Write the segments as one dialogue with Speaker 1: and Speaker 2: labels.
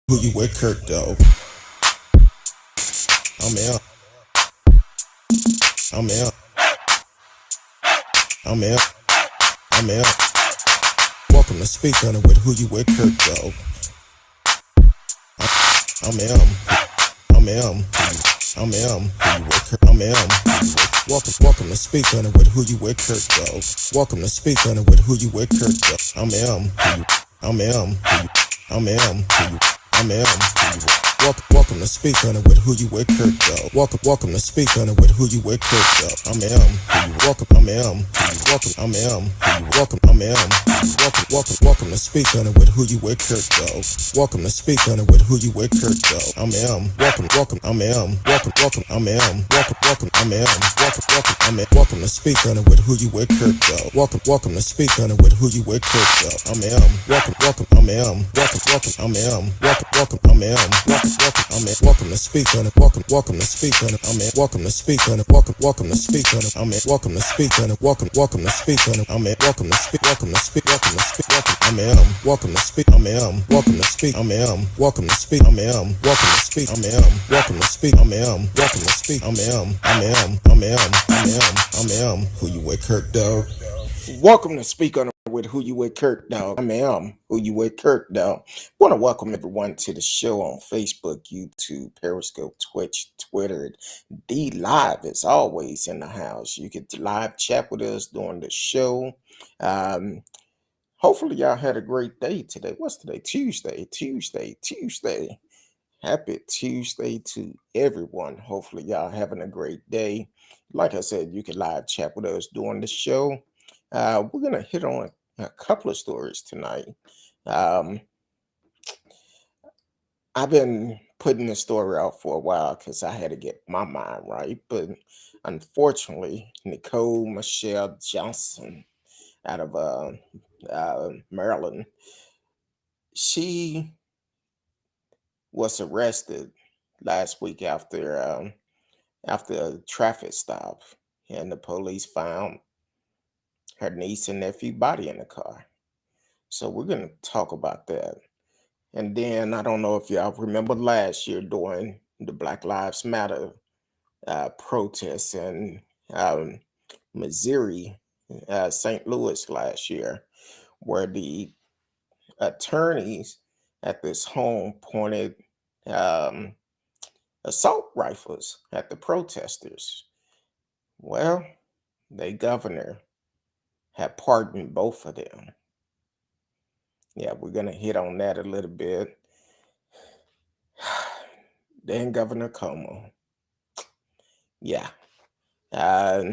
Speaker 1: Who you with, Kirk, though? I'm out. I'm out. I'm out. I'm out. Welcome to Speak On It with Who You With, Kirk, though. I'm out. I'm out. I'm out. Who you with, Kirk? I'm out. Welcome to Speak On It with Who You With, Kirk, though. Welcome to Speak On It with Who You With, Kirk, though. I'm out. I'm out. I'm out. I'm out. Welcome to Speak On It with Who You With, Kirk, though. Welcome to Speak On It with Who You With, Kirk, though. I'm welcome. I'm welcome. I'm welcome. I'm welcome to Speak On It with Who You With, Kirk, though. Welcome to Speak On It with Who You With, Kirk, though. I'm welcome. I'm welcome. I'm welcome. I'm welcome to Speak On It with Who You With, Kirk, though. Welcome to Speak On It with Who You With, Kirk, though. I'm welcome. I'm welcome. I'm welcome. I'm welcome to Speak On It. Welcome to Speak On It. I'm welcome to Speak On It. Welcome to Speak On it. I'm welcome to Speak On It. Welcome to Speak On It. I'm welcome to speak. Welcome to speak. Welcome to speak. I'm welcome to speak. I'm welcome to speak. I'm welcome to speak. I'm welcome to speak. I'm welcome to speak. I'm welcome to speak. Who you with, Kirk, dog? Welcome to Speak On It with Who You With, Kirk, dog. Who You With, Kirk, dog. Want to welcome everyone to the show on Facebook, YouTube, Periscope, Twitch, Twitter. D Live is always in the house. You can live chat with us during the show. Hopefully y'all had a great day today. What's today? Tuesday. Happy Tuesday to everyone. Hopefully y'all having a great day. Like I said, you can live chat with us during the show. We're gonna hit on a couple of stories tonight. Um, I've been putting this story out for a while because I had to get my mind right, but unfortunately, Nicole Michelle Johnson out of Maryland, she was arrested last week after a traffic stop, and the police found her niece and nephew body in the car. So we're gonna talk about that. And then I don't know if y'all remember last year during the Black Lives Matter protests in um, Missouri, St. Louis last year, where the attorneys at this home pointed um, assault rifles at the protesters. Well, the governor had pardoned both of them. Yeah, we're going to hit on that a little bit. Then Governor Cuomo. Yeah. Uh,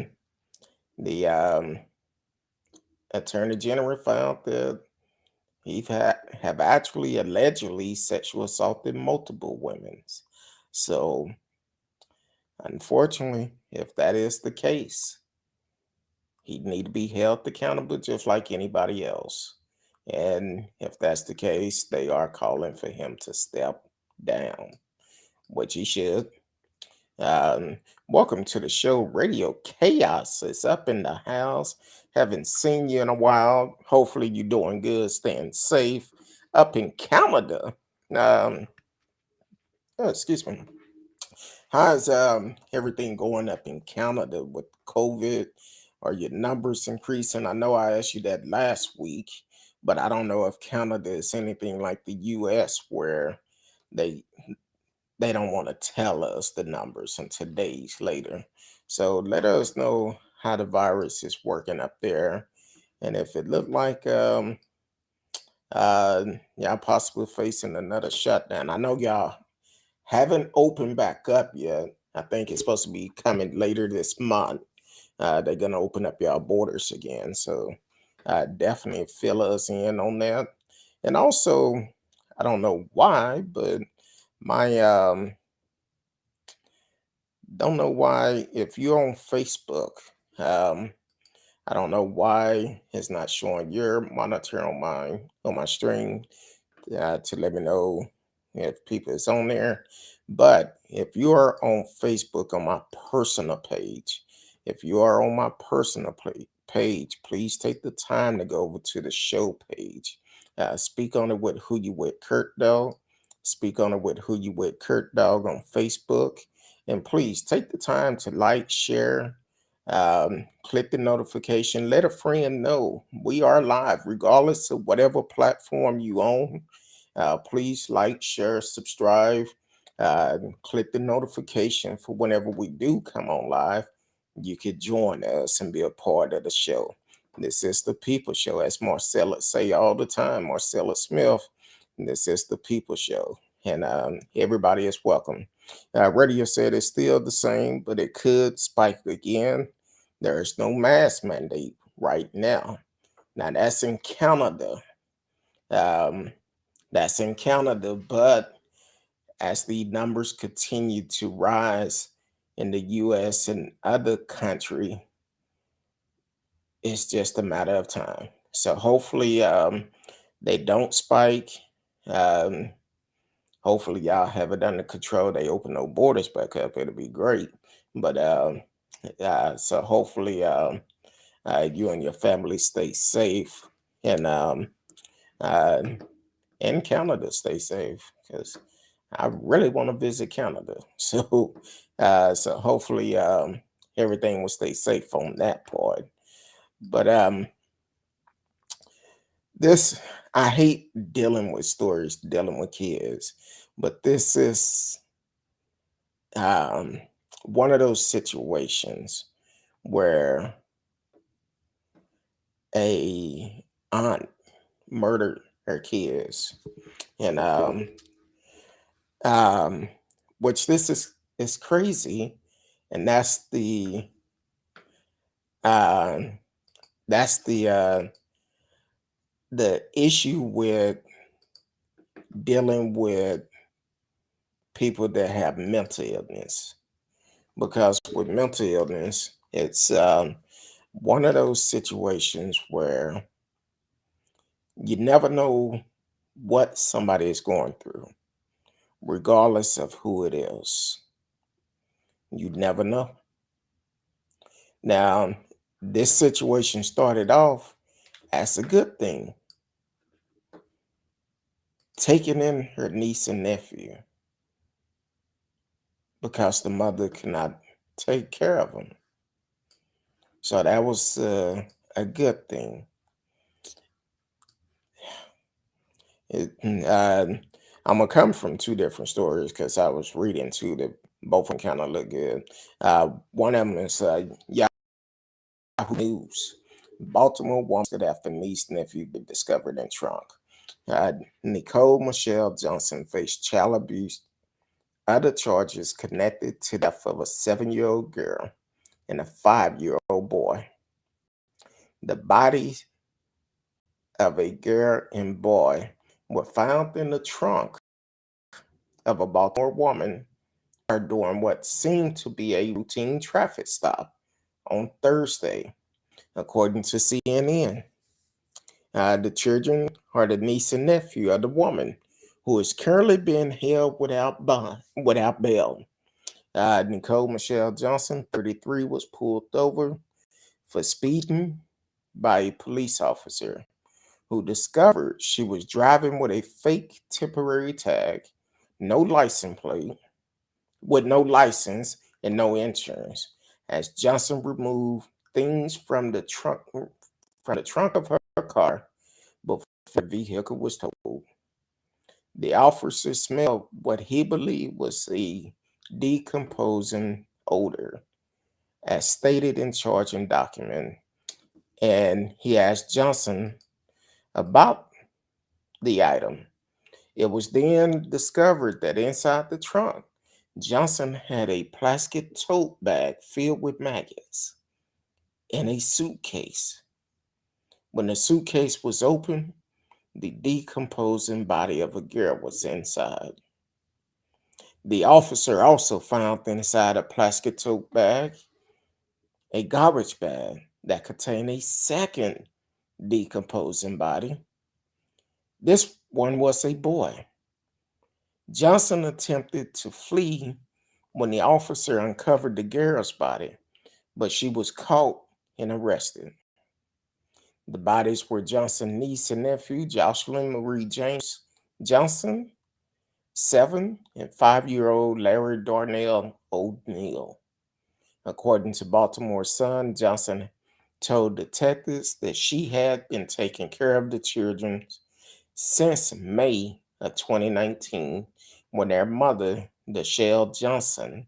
Speaker 1: the Attorney General found that have actually allegedly sexual assaulted multiple women. So, unfortunately, if that is the case, he'd need to be held accountable just like anybody else. And if that's the case, they are calling for him to step down, which he should. Um, Welcome to the show. Radio Chaos is up in the house. Haven't seen you in a while. Hopefully, you're doing good, staying safe. Up in Canada. Excuse me. How's everything going up in Canada with COVID? Are your numbers increasing? I know I asked you that last week, but I don't know if Canada is anything like the US where they they don't want to tell us the numbers until days later. So let us know how the virus is working up there, and if it looked like uh y'all possibly facing another shutdown. I know y'all haven't opened back up yet. I think it's supposed to be coming later this month. They're gonna open up y'all borders again, so definitely fill us in on that. And also, I don't know why, but my don't know why if you're on Facebook, um, I don't know why it's not showing your monitor on my stream to let me know if people is on there. But if you are on Facebook on my personal page, if you are on my personal page, please take the time to go over to the show page. Speak on it with Who You With, Kurt, though. Speak on it with Who You With Kurt Dog on Facebook. And please take the time to like, share, click the notification, let a friend know we are live, regardless of whatever platform you own. Please like, share, subscribe, click the notification for whenever we do come on live. You could join us and be a part of the show. This is the People Show, as Marcella say all the time. Marcella Smith. This is the People Show, and everybody is welcome. Radio said it's still the same, but it could spike again. There is no mask mandate right now. Now that's in Canada. Um, that's in Canada, but as the numbers continue to rise in the U.S. and other country, it's just a matter of time. So hopefully they don't spike. Um, Hopefully y'all have it under control. They open no borders back up. It'll be great. But so hopefully you and your family stay safe, and uh, in Canada stay safe, because I really want to visit Canada. So hopefully everything will stay safe on that part. But this, I hate dealing with stories, dealing with kids, but this is um, one of those situations where a aunt murdered her kids, and um, which this is crazy, and um, that's the issue with dealing with people that have mental illness, because with mental illness, it's one of those situations where you never know what somebody is going through, regardless of who it is. You never know. Now, this situation started off as a good thing, taking in her niece and nephew because the mother could not take care of them. So that was a good thing. I'm gonna come from two different stories because I was reading two that both of them kind of look good. One of them is Yahoo News. Baltimore woman that after niece nephew get discovered in trunk. Nicole Michelle Johnson faced child abuse, other charges connected to the death of a 7-year-old girl and a 5-year-old boy. The bodies of a girl and boy were found in the trunk of a Baltimore woman during what seemed to be a routine traffic stop on Thursday, according to CNN. The children are the niece and nephew of the woman, who is currently being held without bail. Nicole Michelle Johnson, 33, was pulled over for speeding by a police officer who discovered she was driving with a fake temporary tag, no license plate, with no license and no insurance, as Johnson removed things from the trunk of her car before the vehicle was towed. The officer smelled what he believed was a decomposing odor, as stated in charging document, and he asked Johnson about the item. It was then discovered that inside the trunk, Johnson had a plastic tote bag filled with maggots and a suitcase. When the suitcase was opened, the decomposing body of a girl was inside. The officer also found inside a plastic tote bag a garbage bag that contained a second decomposing body. This one was a boy. Johnson attempted to flee when the officer uncovered the girl's body, but she was caught and arrested. The bodies were Johnson's niece and nephew, Jocelyn Marie James Johnson, 7 and 5-year-old Larry Darnell O'Neal. According to Baltimore Sun, Johnson told detectives that she had been taking care of the children since May of 2019 when their mother, Nichelle Johnson,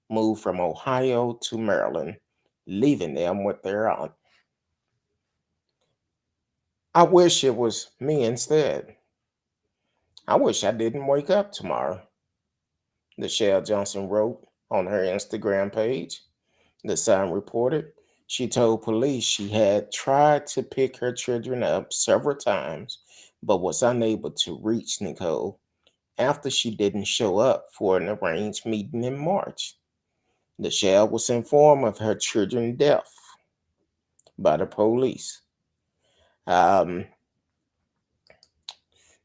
Speaker 1: moved from Ohio to Maryland, leaving them with their aunt. I wish it was me instead. I wish I didn't wake up tomorrow, Nichelle Johnson wrote on her Instagram page. The Sun reported she told police she had tried to pick her children up several times but was unable to reach Nicole after she didn't show up for an arranged meeting in March. Nichelle was informed of her children's death by the police. Um,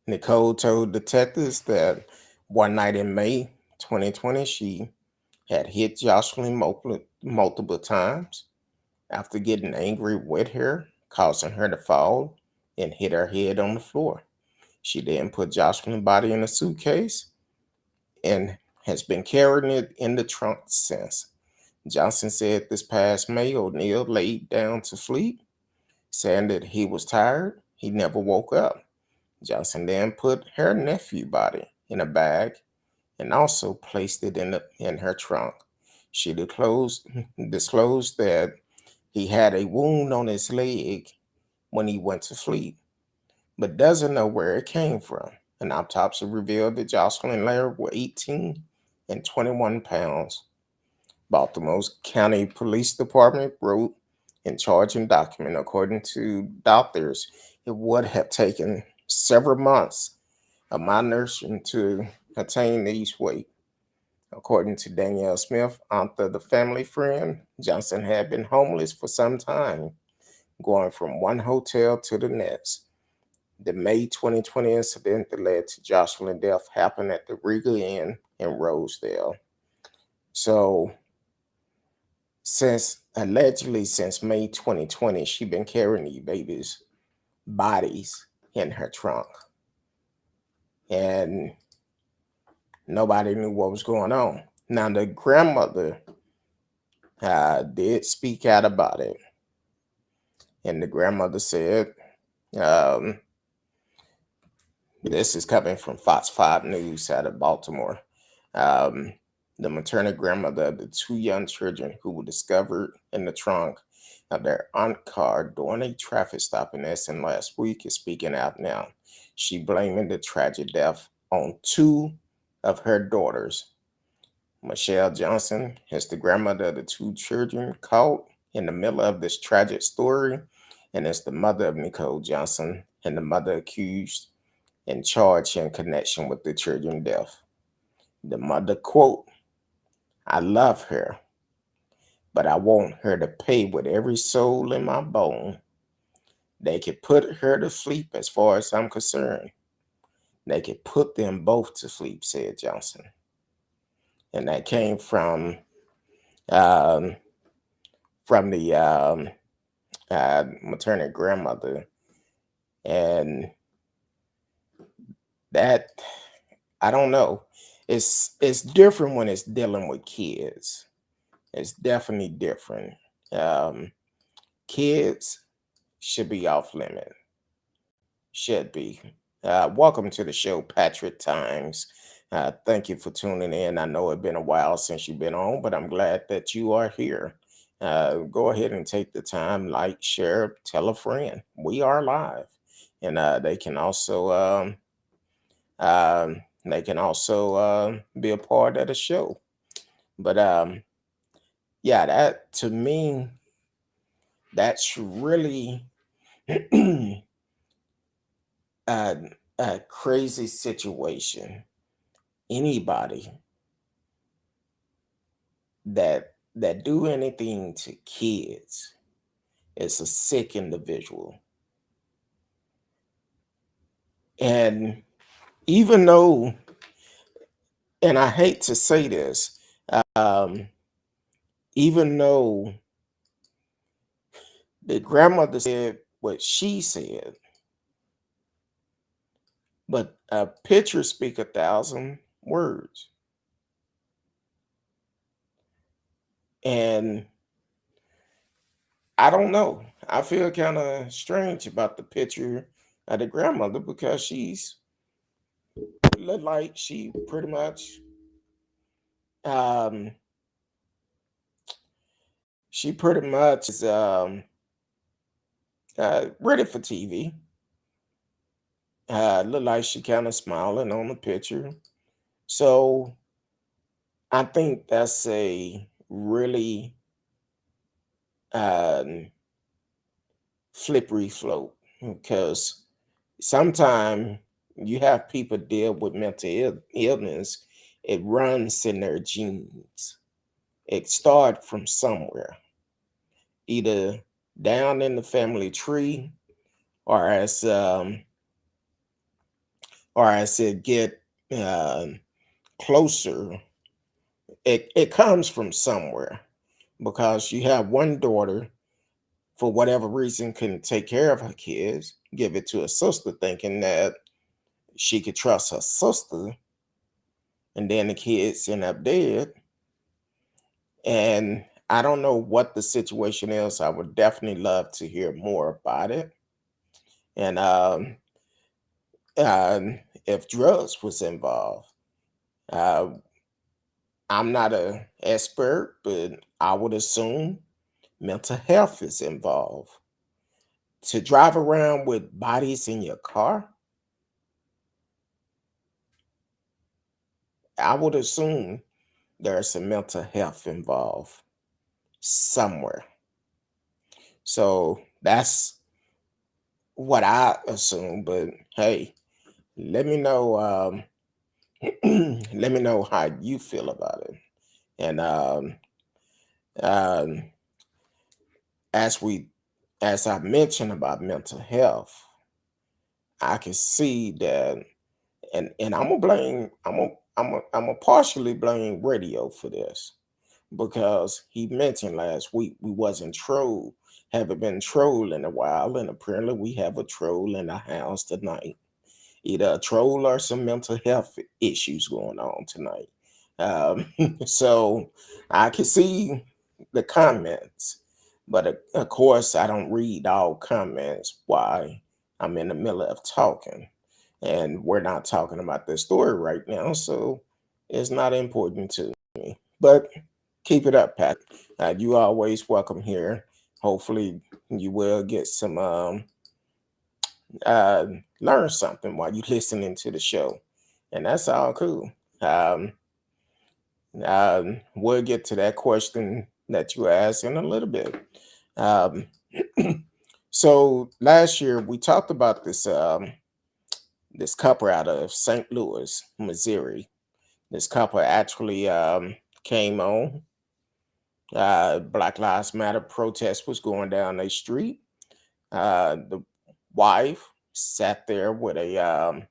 Speaker 1: Nicole told detectives that one night in May 2020, she had hit Jocelyn multiple times after getting angry with her, causing her to fall and hit her head on the floor. She then put Jocelyn's body in a suitcase and has been carrying it in the trunk since. Johnson said this past May, O'Neal laid down to sleep, saying that he was tired. He never woke up. Johnson then put her nephew body in a bag and also placed it in her trunk. She disclosed that he had a wound on his leg when he went to sleep, but doesn't know where it came from. An autopsy revealed that Jocelyn and Larry were 18 and 21 pounds. Baltimore's County Police Department wrote in charging document, according to doctors, it would have taken several months of malnutrition to attain these weight. According to Danielle Smith, aunt of the family friend, Johnson had been homeless for some time, going from one hotel to the next. The May 2020 incident that led to Jocelyn's death happened at the Regal Inn in Rosedale. So, since May 2020, she's been carrying these babies' bodies in her trunk, and nobody knew what was going on. Now, the grandmother did speak out about it, and the grandmother said, um, this is coming from Fox 5 News out of Baltimore. Um, the maternal grandmother of the two young children who were discovered in the trunk of their aunt car during a traffic stop in Essen last week is speaking out now. She blaming the tragic death on two of her daughters. Michelle Johnson is the grandmother of the two children caught in the middle of this tragic story, and is the mother of Nicole Johnson and the mother accused and charged in connection with the children's death. The mother quote, "I love her, but I want her to pay with every soul in my bone. They could put her to sleep as far as I'm concerned. They could put them both to sleep," said Johnson. And that came um, from the maternal grandmother. And that, I don't know. It's different when it's dealing with kids. It's definitely different. Um, Kids should be off limit. Should be. Welcome to the show, Patrick Times. Thank you for tuning in. I know it's been a while since you've been on, but I'm glad that you are here. Go ahead and take the time, like, share, tell a friend. We are live, and they can also be a part of the show. But yeah, that to me, that's really a, a crazy situation. Anybody that do anything to kids is a sick individual. And even though, and I hate to say this, um, even though the grandmother said what she said, but A picture speak 1,000 words. And I don't know. I feel kind of strange about the picture of the grandmother because she's look like um she pretty much is ready for TV. Look like she kind of smiling on the picture. So I think that's a really um slippery slope because sometimes you have people deal with mental illness. It runs in their genes. It starts from somewhere, either down in the family tree, or as it get closer. It comes from somewhere because you have one daughter for whatever reason couldn't take care of her kids, give it to a sister, thinking that she could trust her sister, and then the kids end up dead. And I don't know what the situation is. I would definitely love to hear more about it. And if drugs was involved, uh, I'm not an expert, but I would assume mental health is involved. To drive around with bodies in your car, I would assume there's some mental health involved somewhere. So that's what I assume. But hey, let me know. Let me know how you feel about it. And um, as we, as I mentioned about mental health, I can see that, and I'm gonna blame. I'm gonna partially blame radio for this because he mentioned last week we wasn't trolled, haven't been trolled in a while, and apparently we have a troll in the house tonight. Either a troll or some mental health issues going on tonight. Um, so I can see the comments, but of course I don't read all comments. Why? I'm in the middle of talking, and we're not talking about this story right now, so it's not important to me. But keep it up, Pat. You always welcome here. Hopefully, you will get some uh, learn something while you listening to the show, and that's all cool. Um, we'll get to that question that you asked in a little bit. Um, so last year we talked about this couple out of St. Louis, Missouri. This couple actually came on. Black Lives Matter protest was going down their street. The wife sat there with a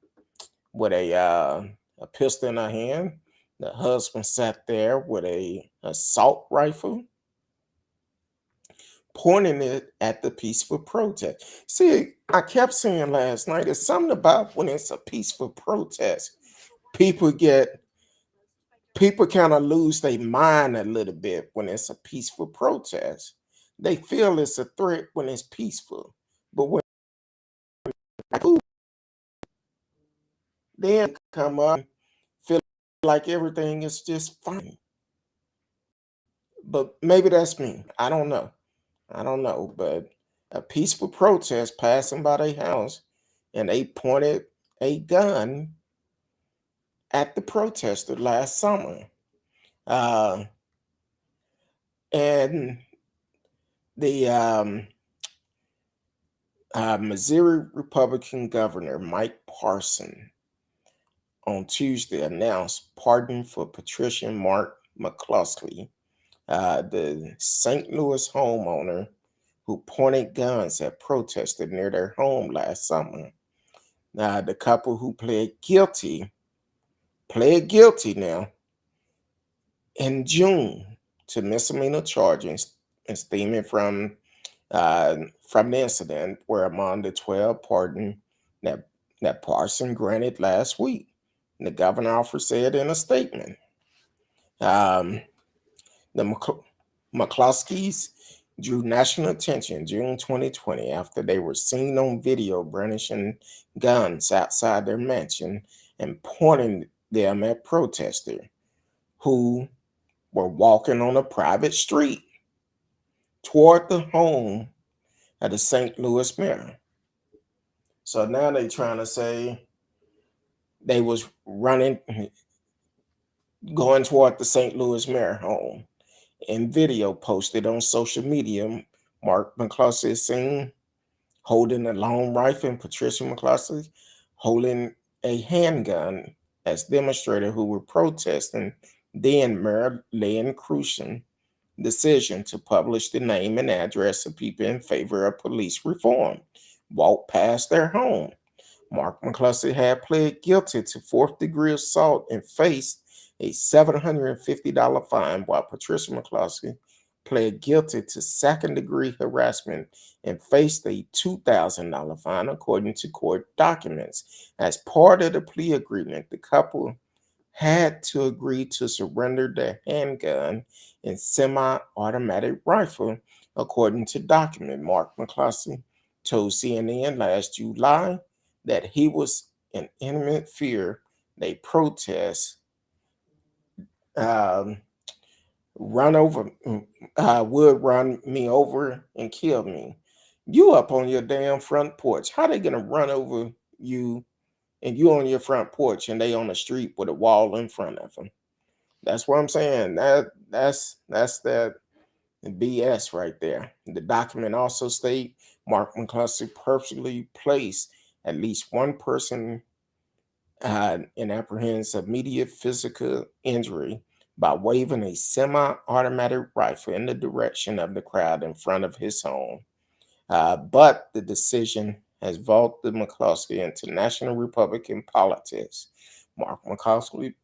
Speaker 1: pistol in her hand. The husband sat there with a assault rifle, pointing it at the peaceful protest. See, I kept saying last night, it's something about when it's a peaceful protest, people get people kind of lose their mind a little bit when it's a peaceful protest. They feel it's a threat when it's peaceful, but when they come up, feel like everything is just fine. But maybe that's me. I don't know. I don't know. But a peaceful protest passing by their house, and they pointed a gun at the protester last summer. Uh, and the Missouri Republican Governor Mike Parson on Tuesday announced pardon for Patricia Mark McCloskey, the St. Louis homeowner who pointed guns at protesters near their home last summer. The couple who pled guilty now in June to misdemeanor charges and stemming from the incident were among the 12 pardoned that that Parson granted last week. The governor office said in a statement. Um, the McCloskeys drew national attention June 2020 after they were seen on video brandishing guns outside their mansion and pointing them at protesters who were walking on a private street toward the home of the St. Louis mayor. So now they trying to say they was running, going toward the St. Louis mayor home. In video posted on social media, Mark McCloskey is seen holding a long rifle and Patricia McCloskey holding a handgun as demonstrators who were protesting then Mayor Lynn Crucian decision to publish the name and address of people in favor of police reform walked past their home. Mark McCluskey had pled guilty to fourth-degree assault and faced a $750 fine, while Patricia McCloskey pled guilty to second-degree harassment and faced a $2,000 fine, according to court documents. As part of the plea agreement, the couple had to agree to surrender their handgun and semi-automatic rifle, according to document. Mark McCloskey told CNN last July that he was in imminent fear they protest um, run over would run me over and kill me. You up on your damn front porch. How they gonna run over you and you on your front porch and they on the street with a wall in front of them? That's what I'm saying. That's that BS right there. The document also state Mark McCluskey purposely placed at least one person in apprehension of immediate physical injury by waving a semi-automatic rifle in the direction of the crowd in front of his home. But the decision has vaulted McCloskey into national Republican politics. Mark McCloskey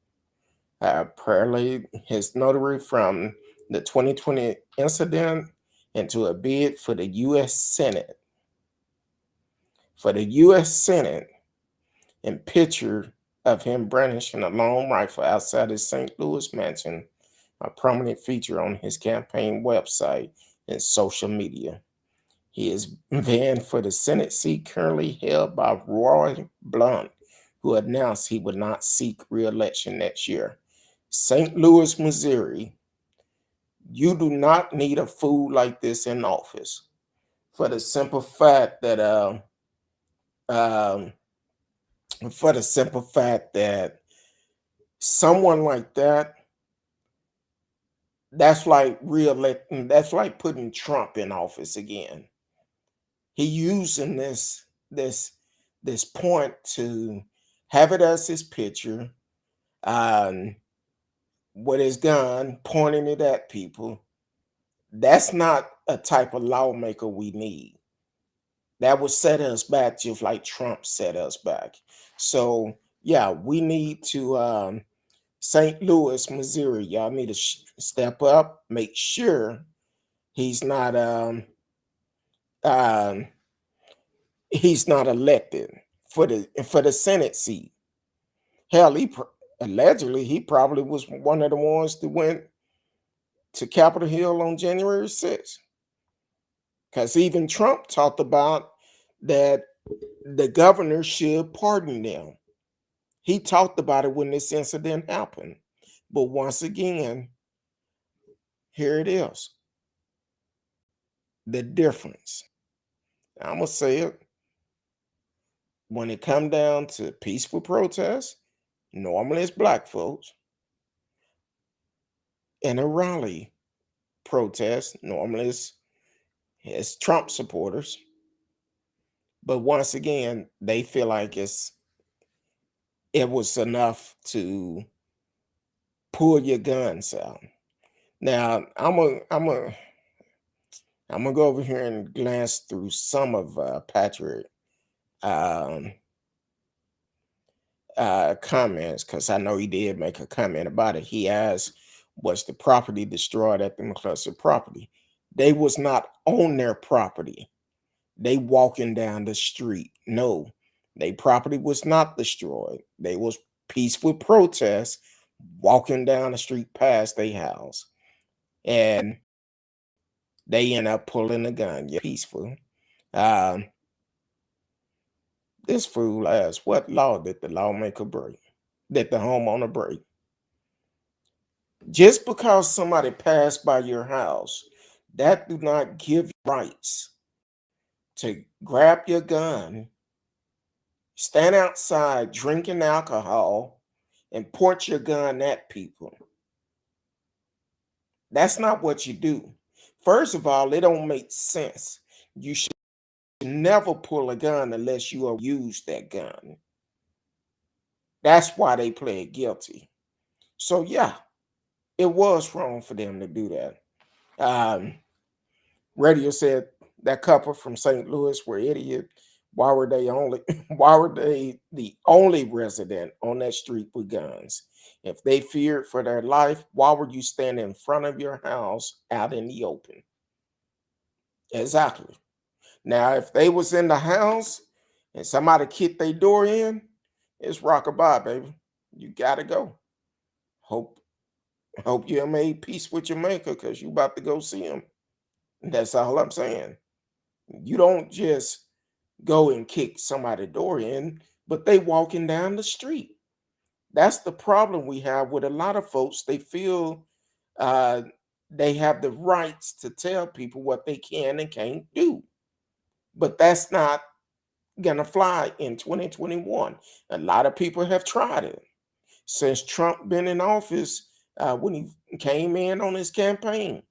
Speaker 1: parlayed his notary from the 2020 incident into a bid for the U.S. Senate. For the U.S. Senate, and picture of him brandishing a long rifle outside his St. Louis mansion, a prominent feature on his campaign website and social media. He is vying for the Senate seat currently held by Roy Blunt, who announced he would not seek re-election next year. St. Louis, Missouri, you do not need a fool like this in office, for the simple fact that um, someone like that, that's like re-electing, that's like putting Trump in office again. He using this point to have it as his picture, um, with his gun, pointing it at people. That's not a type of lawmaker we need. That would set us back just like Trump set us back. So yeah, we need to St. Louis, Missouri, y'all need to step up, make sure he's not um he's not elected for the Senate seat. Hell, allegedly he probably was one of the ones that went to Capitol Hill on January 6th. Because even Trump talked about that the governor should pardon them. He talked about it when this incident happened. But once again, here it is. The difference. I'm going to say it. When it come down to peaceful protests, normally it's black folks. In a rally protest, normally it's Trump supporters. But once again, they feel like it was enough to pull your guns out. Now, I'm gonna go over here and glance through some of Patrick um, comments, because I know he did make a comment about it. He asked, "Was the property destroyed at the McCluskey property?" They was not on their property. They walking down the street. No, Their property was not destroyed. They was peaceful protests walking down the street past their house. And they end up pulling a gun. Yeah, peaceful. Um, this fool asked, what law did the lawmaker break? Did the homeowner break? Just because somebody passed by your house, that do not give you rights to grab your gun, stand outside drinking alcohol, and point your gun at people. That's not what you do. First of all, it don't make sense. You should never pull a gun unless you have used that gun. That's why they pled guilty. So yeah, it was wrong for them to do that. Um, Radio said that couple from St. Louis were idiot. Why were they only why were they the only resident on that street with guns? If they feared for their life, why would you stand in front of your house out in the open? Exactly. Now, if they was in the house and somebody kicked their door in, it's rockabye, baby. You gotta go. Hope hope you made peace with your maker because you about to go see him. That's all I'm saying. You don't just go and kick somebody's door in, but they walking down the street. That's the problem we have with a lot of folks. They feel uh, they have the rights to tell people what they can and can't do. But that's not gonna fly in 2021. A lot of people have tried it since Trump been in office. When he came in on his campaign,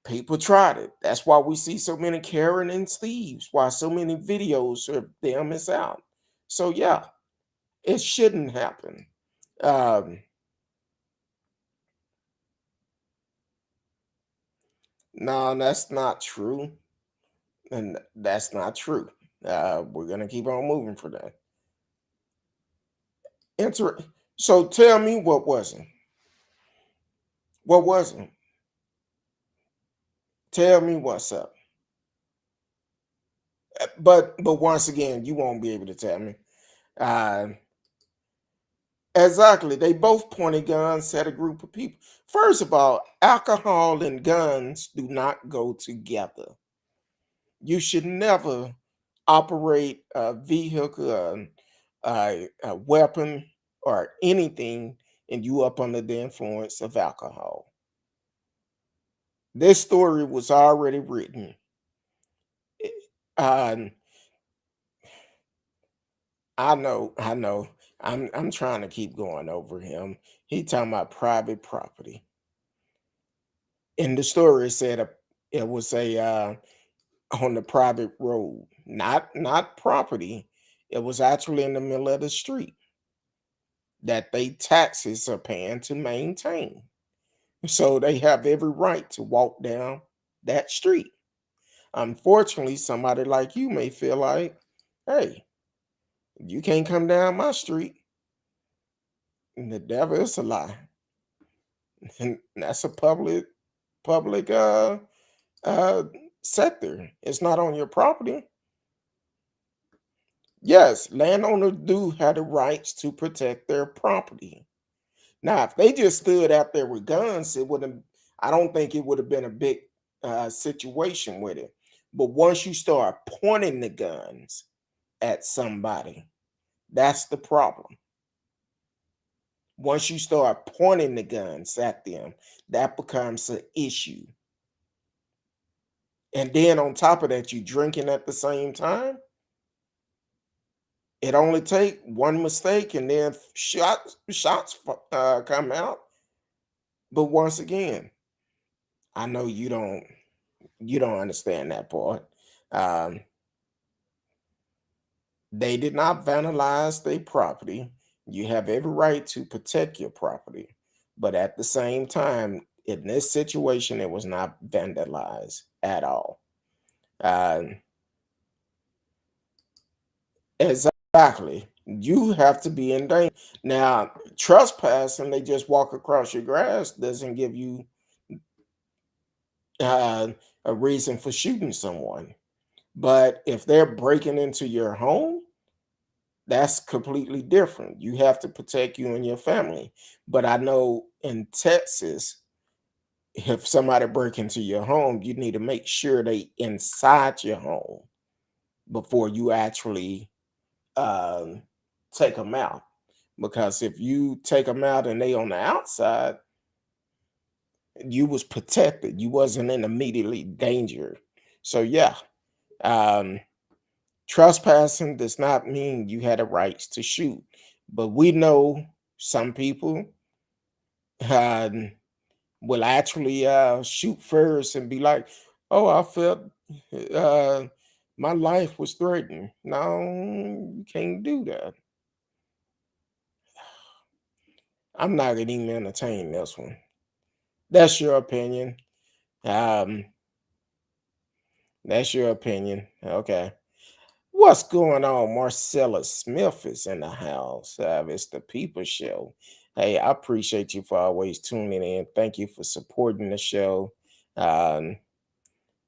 Speaker 1: people tried it. That's why we see so many Karen and Steves, why so many videos of them is out. So yeah, it shouldn't happen. Um, no, that's not true. And that's not true. We're gonna keep on moving for that. Inter- so tell me what wasn't. What wasn't? Tell me what's up. But once again, you won't be able to tell me. Uh, exactly. They both pointed guns at a group of people. First of all, alcohol and guns do not go together. You should never operate a vehicle, a weapon, or anything, and you up under the influence of alcohol. This story was already written. Uh, I know. I'm trying to keep going over him. He talking about private property. In the story, it said it was a on the private road, not property. It was actually in the middle of the street that they taxes are paying to maintain. So they have every right to walk down that street. Unfortunately, somebody like you may feel like, hey, you can't come down my street. And the devil is a lie. And that's a public uh sector. It's not on your property. Yes, landowners do have the rights to protect their property. Now, if they just stood out there with guns, it wouldn't. I don't think it would have been a big situation with it. But once you start pointing the guns at somebody, that's the problem. Once you start pointing the guns at them, that becomes an issue. And then on top of that, you drinking at the same time. It only take one mistake, and then shots come out. But once again, I know you don't understand that part. Um, they did not vandalize their property. You have every right to protect your property, but at the same time, in this situation, it was not vandalized at all. Um, exactly. You have to be in danger. Now, trespassing, they just walk across your grass doesn't give you uh, a reason for shooting someone. But if they're breaking into your home, That's completely different. You have to protect you and your family. But I know in Texas, if somebody break into your home, you need to make sure they inside your home before you actually um, take them out. Because if you take them out and they on the outside, you was protected. You wasn't in immediately danger. So yeah, um, trespassing does not mean you had the rights to shoot. But we know some people um, will actually shoot first and be like, "Oh, I felt uh, my life was threatened." No, you can't do that. I'm not gonna even entertain this one. That's your opinion. Um, that's your opinion. Okay. What's going on? Marcella Smith is in the house. It's the People Show. Hey, I appreciate you for always tuning in. Thank you for supporting the show. Um,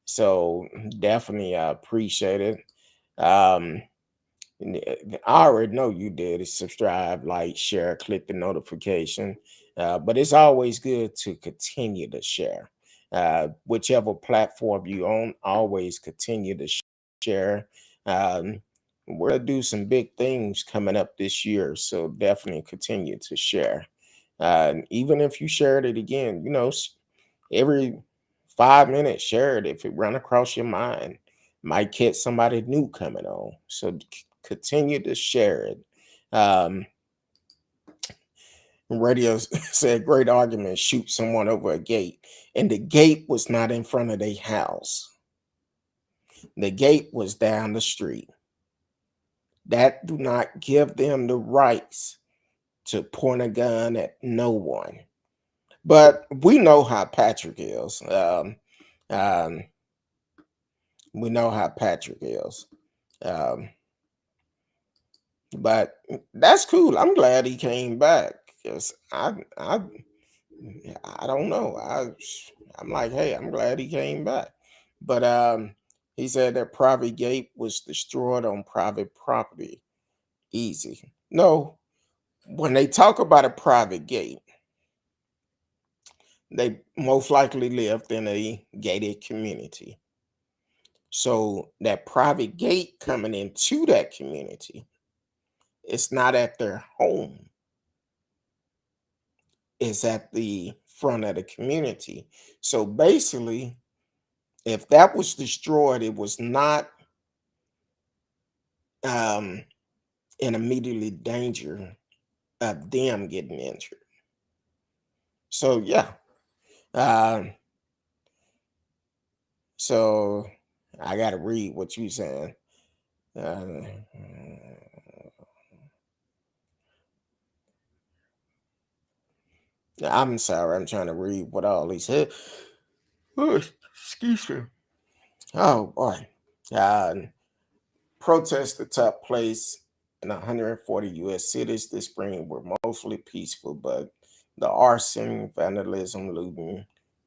Speaker 1: so definitely I appreciate it. Um, I already know you did is subscribe, like, share, click the notification. But it's always good to continue to share. Whichever platform you own, always continue to share. Um, we're gonna do some big things coming up this year, so definitely continue to share. Even if you shared it again, every 5 minutes, share it if it run across your mind. Might catch somebody new coming on. So continue to share it. Um, radio said great argument, shoot someone over a gate. And the gate was not in front of their house. The gate was down the street. That do not give them the rights to point a gun at no one. But we know how Patrick is. Um, we know how Patrick is. Um, but that's cool. I'm glad he came back because I don't know. I'm like, hey, I'm glad he came back. But he said that private gate was destroyed on private property. Easy. No, when they talk about a private gate, they most likely lived in a gated community. So that private gate coming into that community, it's not at their home. It's at the front of the community. So basically, if that was destroyed, it was not um, in immediately danger of them getting injured. So yeah, um, so I got to read what you saying. Uh, I'm sorry, I'm trying to read what all he said. Oh, excuse me. Oh boy. Uh, Protests that took place in 140 U.S. cities this spring were mostly peaceful, but the arson, vandalism, looting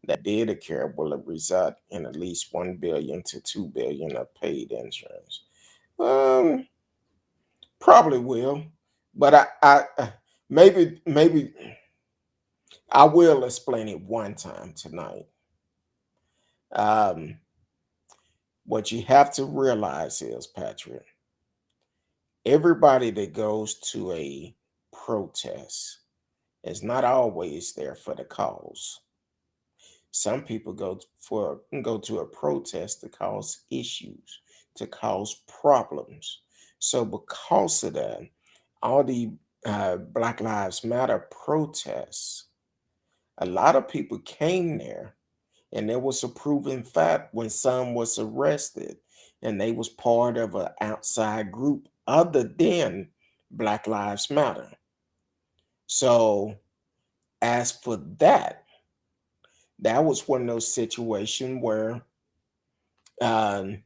Speaker 1: that did occur will result in at least 1 billion to 2 billion of paid insurance. Um, Probably will, but maybe I will explain it one time tonight. Um, what you have to realize is, Patrick, everybody that goes to a protest is not always there for the cause. Some people go to a protest to cause issues, to cause problems. So because of that, all the Black Lives Matter protests, a lot of people came there, and there was a proven fact when some was arrested, and they was part of an outside group other than Black Lives Matter. So as for that, that was one of those situations where um,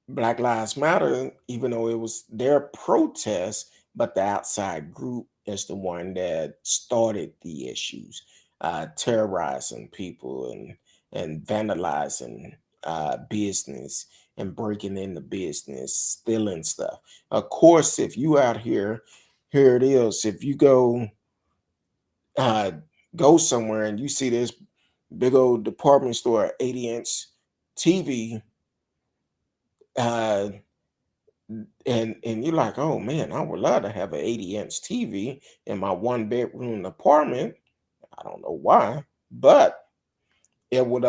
Speaker 1: Black Lives Matter, even though it was their protest, but the outside group is the one that started the issues, terrorizing people and vandalizing business and breaking into business, stealing stuff. Of course, if you out here it is. If you uh, go somewhere and you see this big old department store 80-inch TV, uh, and you're like, oh man, I would love to have an 80-inch TV in my 1-bedroom apartment. I don't know why, but it would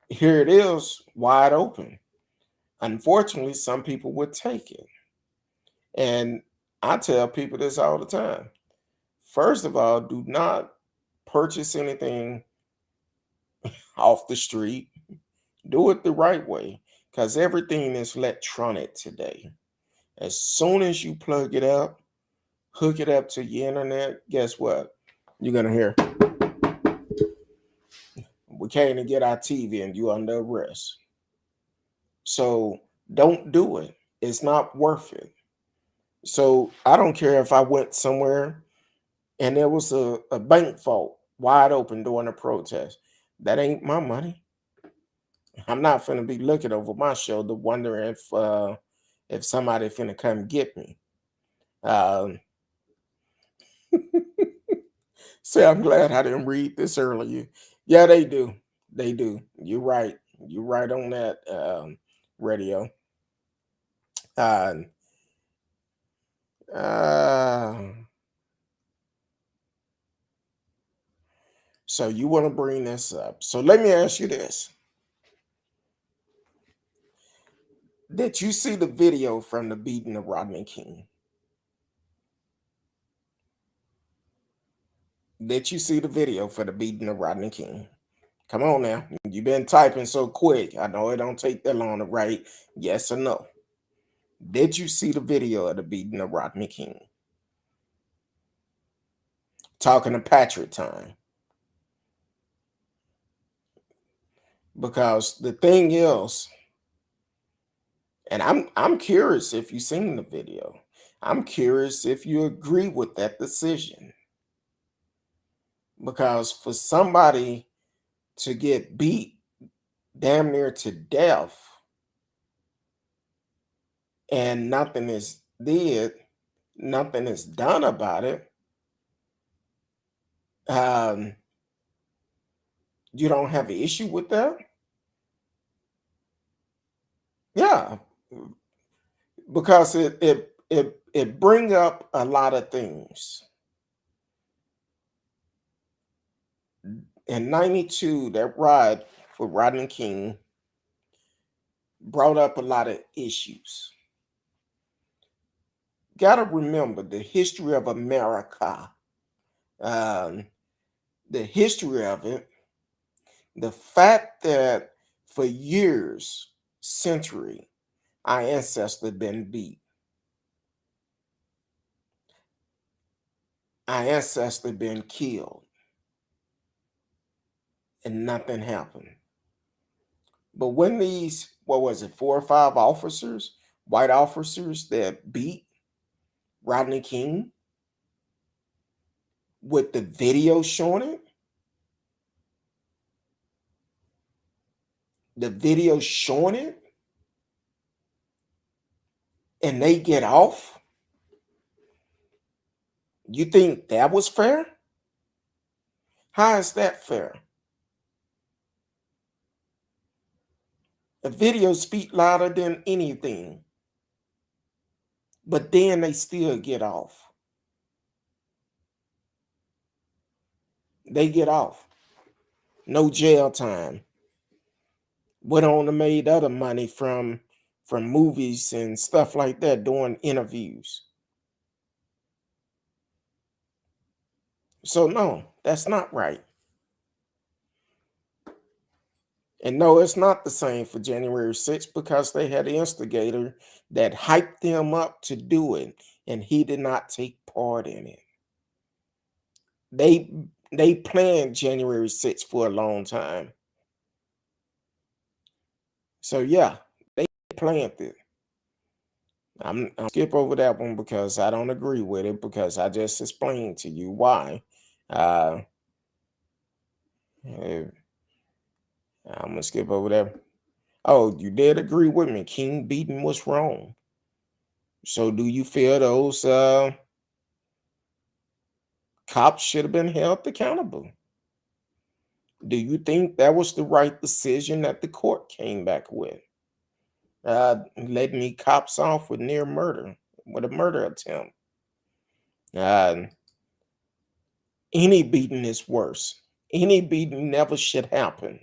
Speaker 1: here it is wide open. Unfortunately, some people would take it. And I tell people this all the time. First of all, do not purchase anything off the street. Do it the right way because everything is electronic today. As soon as you plug it up, hook it up to your internet, guess what? You're going to hear, we came to get our TV and you under arrest. So don't do it. It's not worth it. So I don't care if I went somewhere and there was a bank vault wide open during a protest. That ain't my money. I'm not finna be looking over my shoulder wondering if somebody finna come get me. Say, I'm glad I didn't read this earlier. Yeah, they do. They do. You're right. You're right on that, radio. Uh, uh, so you want to bring this up. So let me ask you this. Did you see the video from the beating of Rodney King? Did you see the video for the beating of Rodney King? Come on now. You've been typing so quick. I know it don't take that long to write yes or no. Did you see the video of the beating of Rodney King? Talking to Patrick time. Because the thing is, and I'm curious if you've seen the video. I'm curious if you agree with that decision. Because for somebody to get beat damn near to death and nothing is nothing is done about it, you don't have an issue with that? Yeah, because it bring up a lot of things. In 92, that ride for Rodney King brought up a lot of issues. Gotta remember the history of America, um, the history of it, the fact that for years, century, our ancestors been beat. Our ancestors been killed and nothing happened. But when these, what was it, 4 or 5 officers, white officers that beat Rodney King with the video showing it, the video showing it, and they get off, you think that was fair? How is that fair? The video speak louder than anything, but then they still get off. They get off. No jail time. Went on to made other money from movies and stuff like that, doing interviews. So no, that's not right. And no, it's not the same for January 6th because they had an instigator that hyped them up to do it, and he did not take part in it. They planned January 6th for a long time. So yeah, they planned it. I'm skip over that one because I don't agree with it because I just explained to you why. Uh, I'm gonna skip over that. Oh, you did agree with me. King beating was wrong. So do you feel those cops should have been held accountable? Do you think that was the right decision that the court came back with? Letting the cops off with near murder, with a murder attempt. Uh, any beating is worse. Any beating never should happen.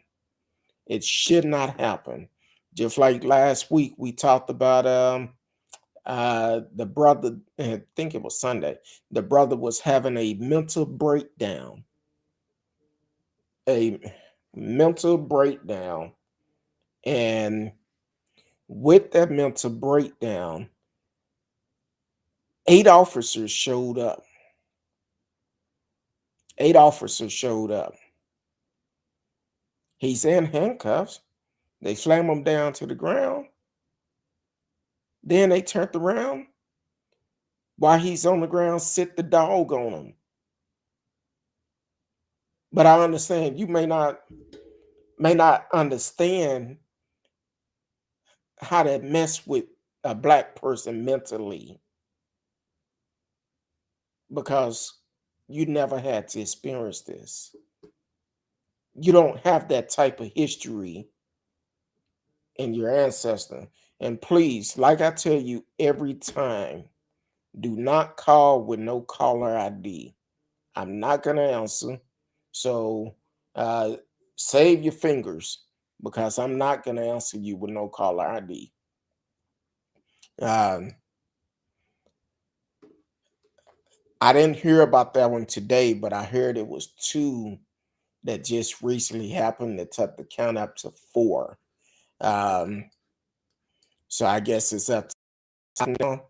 Speaker 1: It should not happen. Just like last week, we talked about the brother, I think it was Sunday, the brother was having a mental breakdown, a mental breakdown. And with that mental breakdown, 8 officers showed up. 8 officers showed up. He's in handcuffs. They slam him down to the ground. Then they turned around while he's on the ground, sit the dog on him. But I understand you may not understand how that mess with a black person mentally because you never had to experience this. You don't have that type of history in your ancestor. And please, like I tell you every time, do not call with no caller ID. I'm not going to answer. So uh, save your fingers because I'm not going to answer you with no caller ID. Um, I didn't hear about that one today, but I heard it was two that just recently happened that took the count up to 4. Um, so I guess it's up to now.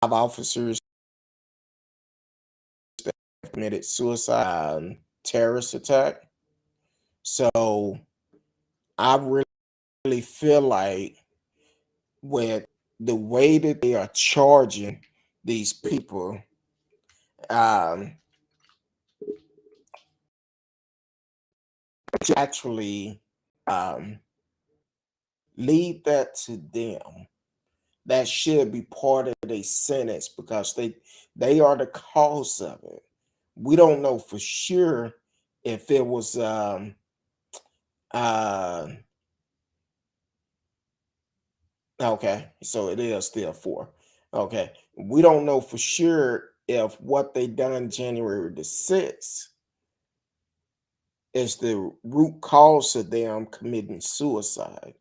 Speaker 1: 5 officers that committed suicide, terrorist attack. So I really feel like with the way that they are charging these people, um, actually um, leave that to them. That should be part of their sentence because they are the cause of it. We don't know for sure if it was uh okay, so it is still 4. Okay. We don't know for sure if what they done January the 6th is the root cause of them committing suicide.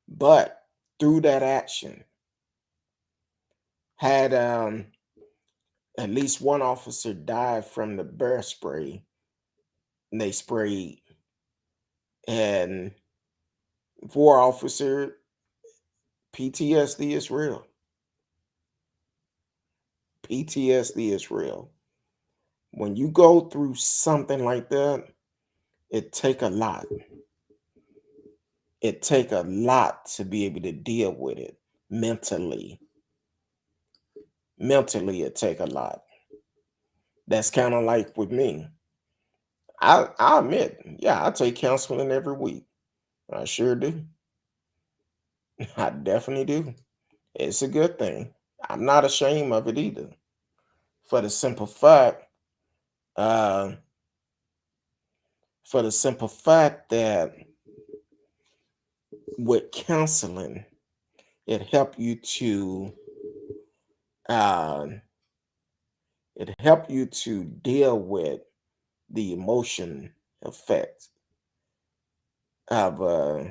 Speaker 1: But through that action, had at least one officer died from the bear spray they sprayed, and 4 officer PTSD is real. PTSD is real. When you go through something like that, it take a lot. It take a lot to be able to deal with it mentally. Mentally, it take a lot. That's kind of like with me. I admit, yeah, I take counseling every week. I sure do. I definitely do. It's a good thing. I'm not ashamed of it either. For the simple fact, uh, that with counseling, it help you to uh, deal with the emotion effect of uh,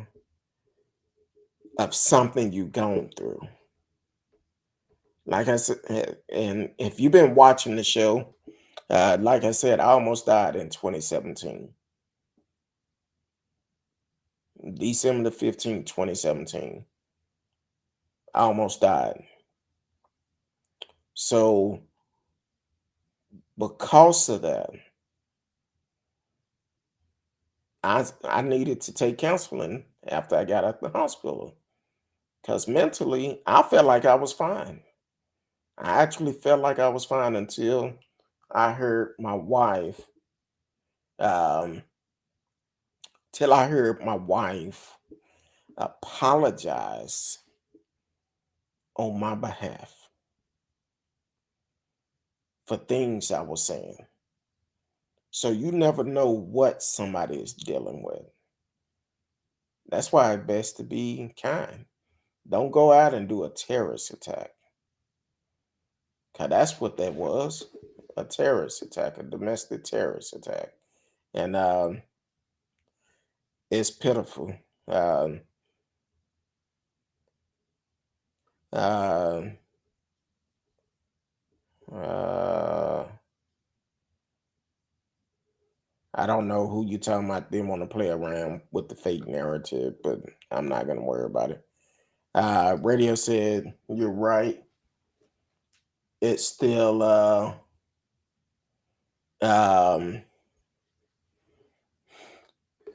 Speaker 1: of something you've gone through. Like I said, and if you've been watching the show, like I said, I almost died in 2017, December the 15th, 2017. I almost died. So because of that, I needed to take counseling after I got out the hospital because mentally I felt like I was fine. I actually felt like I was fine until I heard my wife. um, till I heard my wife apologize on my behalf for things I was saying. So you never know what somebody is dealing with. That's why it's best to be kind. Don't go out and do a terrorist attack. Cause that's what that was. A terrorist attack, a domestic terrorist attack. And it's pitiful. Um, uh, uh, I don't know who you talking about. They want to play around with the fake narrative, but I'm not gonna worry about it. Radio said you're right. It's still um,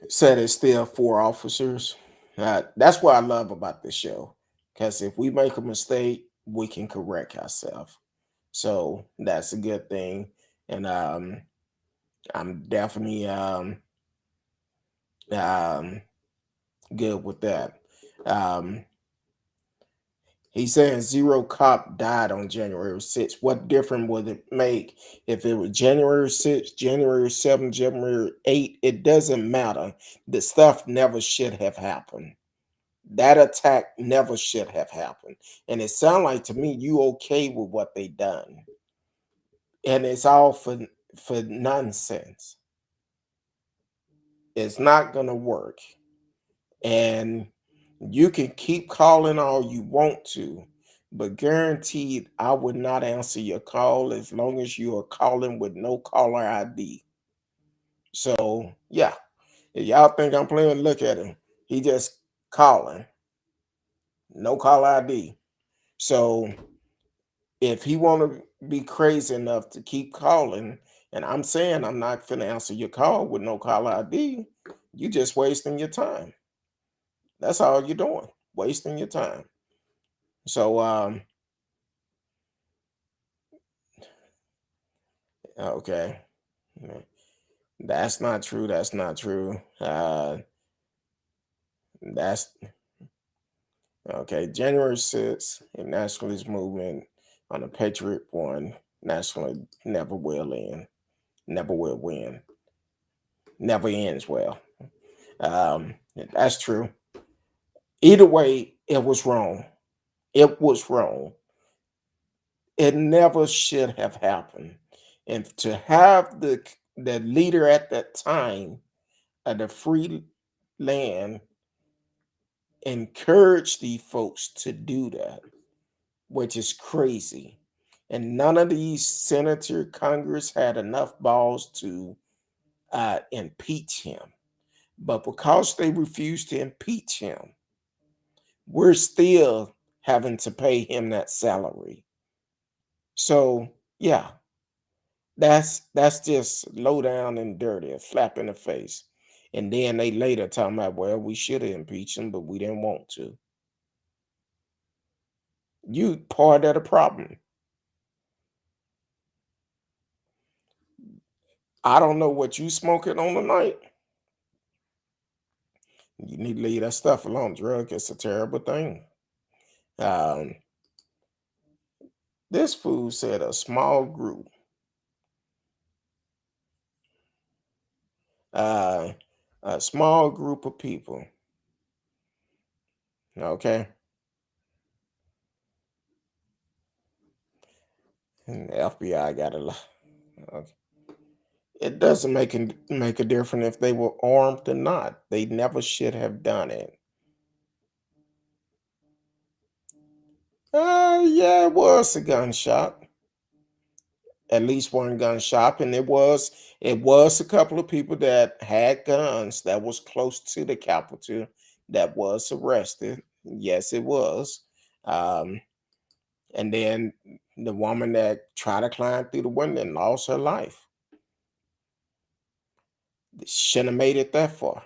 Speaker 1: said it's still four officers. That's what I love about this show, because if we make a mistake, we can correct ourselves. So that's a good thing, and I'm definitely um, good with that. Um, He's saying zero cop died on January 6th. What difference would it make if it was January 6th, January 7th, January 8th? It doesn't matter. The stuff never should have happened. That attack never should have happened. And it sounds like to me you okay with what they done. And it's all for nonsense. It's not gonna work. And you can keep calling all you want to, but guaranteed I would not answer your call as long as you are calling with no caller ID. So yeah, if y'all think I'm playing, look at him. He just calling, no caller ID. So if he want to be crazy enough to keep calling, and I'm saying I'm not finna answer your call with no caller ID, you just wasting your time. That's all you're doing, wasting your time. So okay. Yeah. That's not true. That's not true. That's okay. January 6th, a nationalist movement on the Patriot one, nationally never will end, never will win, never ends well. That's true. Either way, it was wrong. It was wrong. It never should have happened. And to have the leader at that time of the free land encourage these folks to do that, which is crazy. And none of these senator, Congress had enough balls to impeach him. But because they refused to impeach him, we're still having to pay him that salary. So yeah, that's just low down and dirty, a slap in the face. And then they later talking about, well, we should have impeached him, but we didn't want to. You part of the problem. I don't know what you smoking on tonight. You need to leave that stuff alone. Drug is a terrible thing. Um, this food said uh, a small group of people. Okay, and the FBI got a lot. Okay. It doesn't make a difference if they were armed or not. They never should have done it. Yeah, it was a gunshot. At least one gunshot, and it was a couple of people that had guns that was close to the Capitol that was arrested. Yes, it was. Um, and then the woman that tried to climb through the window and lost her life. Shouldn't have made it that far.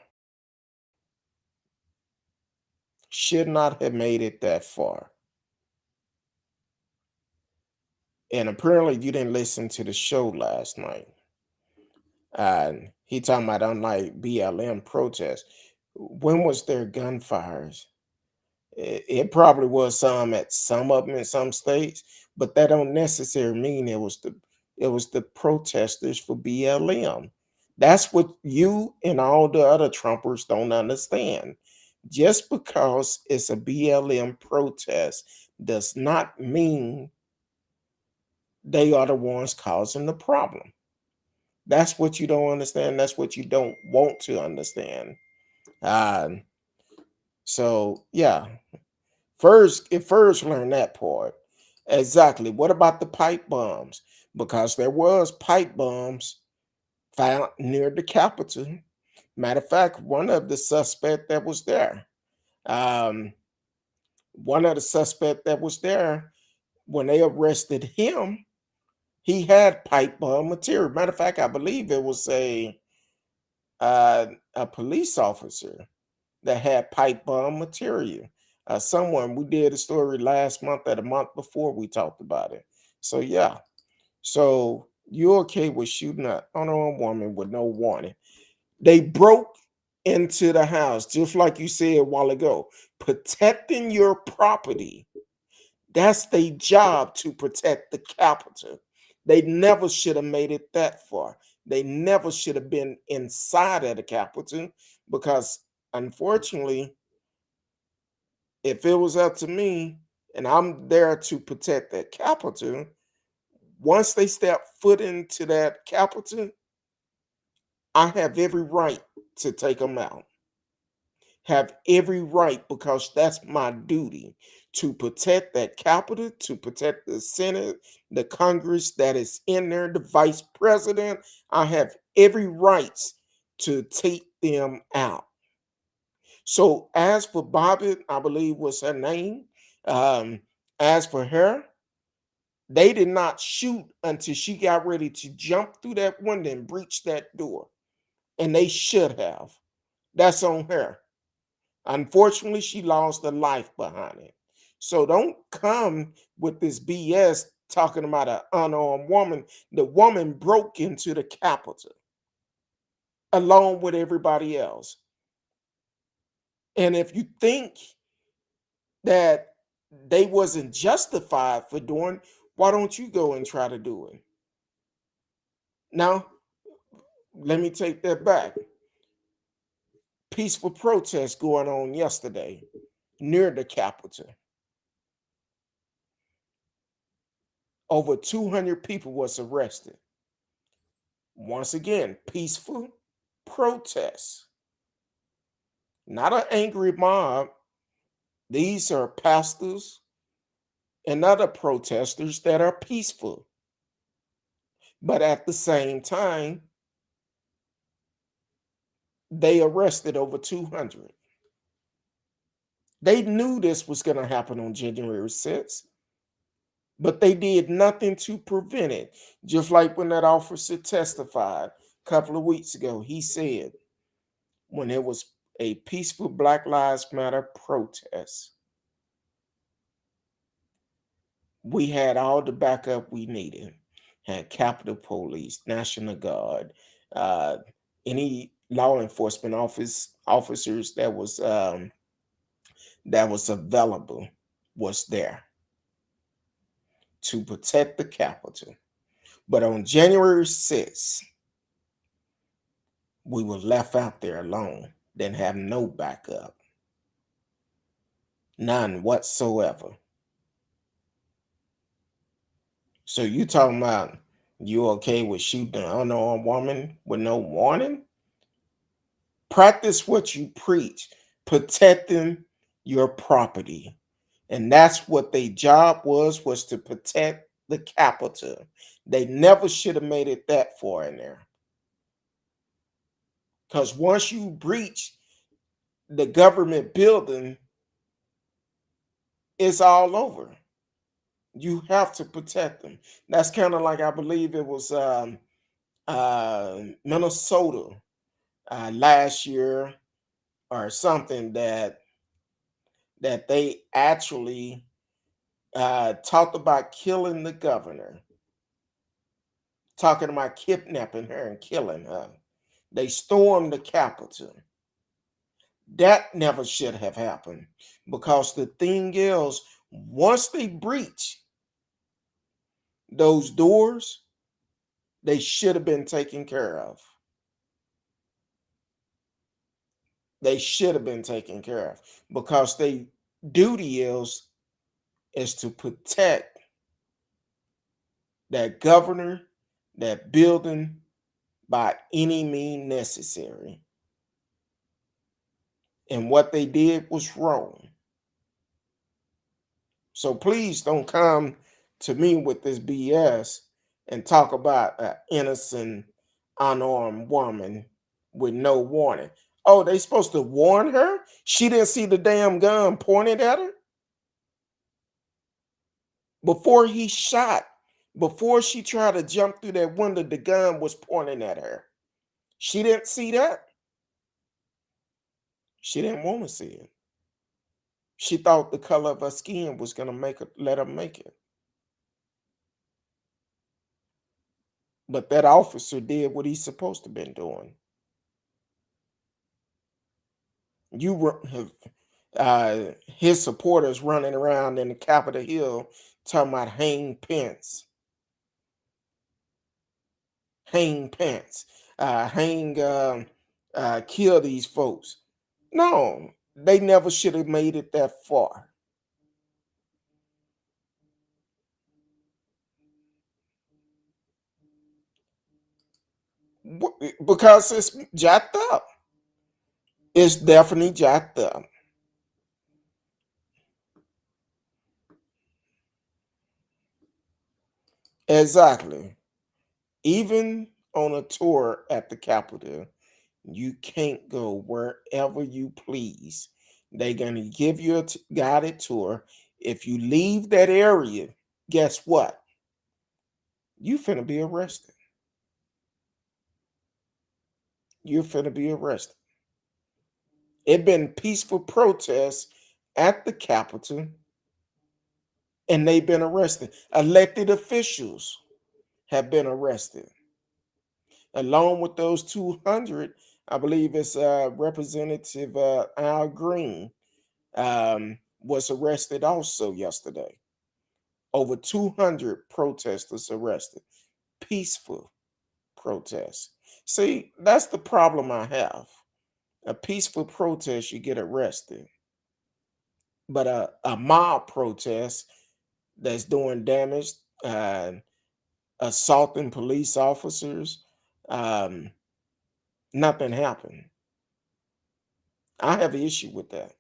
Speaker 1: Should not have made it that far. And apparently you didn't listen to the show last night. He talking about unlike BLM protests. When was there gunfires? It probably was some at some of them in some states, but that don't necessarily mean it was the protesters for BLM. That's what you and all the other Trumpers don't understand. Just because it's a BLM protest does not mean they are the ones causing the problem. That's what you don't understand. That's what you don't want to understand. Uh, so yeah, first learn that part. Exactly. What about the pipe bombs? Because there was pipe bombs found near the Capitol. Matter of fact, one of the suspect that was there, um, one of the suspect that was there when they arrested him, he had pipe bomb material. Matter of fact, I believe it was uh, a police officer that had pipe bomb material. Someone we did a story last month or the month before we talked about it. So yeah, so you're okay with shooting an unarmed woman with no warning? They broke into the house, just like you said a while ago, protecting your property. That's their job, to protect the Capitol. They never should have made it that far. They never should have been inside of the Capitol because, unfortunately, if it was up to me and I'm there to protect that Capitol, once they step foot into that Capitol, I have every right to take them out. Have every right, because that's my duty, to protect that Capitol, to protect the Senate, the Congress that is in there, the Vice President. I have every right to take them out. So as for Bobby, I believe was her name. Um, as for her, they did not shoot until she got ready to jump through that window and breach that door. And they should have. That's on her. Unfortunately, she lost her life behind it. So don't come with this BS talking about an unarmed woman. The woman broke into the Capitol along with everybody else. And if you think that they wasn't justified for doing, why don't you go and try to do it? Now, let me take that back. Peaceful protest going on yesterday near the Capitol. Over 200 people was arrested. Once again, peaceful protests, not an angry mob. These are pastors and other protesters that are peaceful. But at the same time, they arrested over 200. They knew this was going to happen on January 6th, but they did nothing to prevent it. Just like when that officer testified a couple of weeks ago, he said when it was a peaceful Black Lives Matter protest, we had all the backup we needed. Had Capitol Police, National Guard, uh, any law enforcement officers that was available was there to protect the Capitol. But on January 6th, we were left out there alone. Didn't have no backup, none whatsoever. So you talking about you okay with shooting an unarmed woman with no warning? Practice what you preach, protecting your property. And that's what their job was to protect the Capitol. They never should have made it that far in there. Because once you breach the government building, it's all over. You have to protect them. That's kind of like, I believe it was Minnesota last year or something, that they actually talked about killing the governor talking about kidnapping her and killing her. They stormed the Capitol. That never should have happened because the thing is, once they breach those doors, they should have been taken care of. They should have been taken care of because their duty is to protect that governor, that building by any means necessary. And what they did was wrong. So please don't come to me with this BS and talk about an innocent, unarmed woman with no warning. Oh, they supposed to warn her? She didn't see the damn gun pointed at her? Before he shot, before she tried to jump through that window, the gun was pointing at her. She didn't see that. She didn't want to see it. She thought the color of her skin was gonna let her make it. But that officer did what he's supposed to been doing. His supporters running around in the Capitol Hill talking about hang pants, kill these folks. No, they never should have made it that far. Because it's jacked up. It's definitely jacked up. Exactly. Even on a tour at the Capitol, you can't go wherever you please. They're going to give you a guided tour. If you leave that area, guess what? You finna be arrested. You're finna be arrested. It been peaceful protests at the Capitol, and they've been arrested. Elected officials have been arrested, along with those 200. I believe it's Representative Al Green was arrested also yesterday. Over 200 protesters arrested. Peaceful protests. See, that's the problem I have. A peaceful protest, you get arrested. But a mob protest that's doing damage, assaulting police officers, um, nothing happened. I have an issue with that.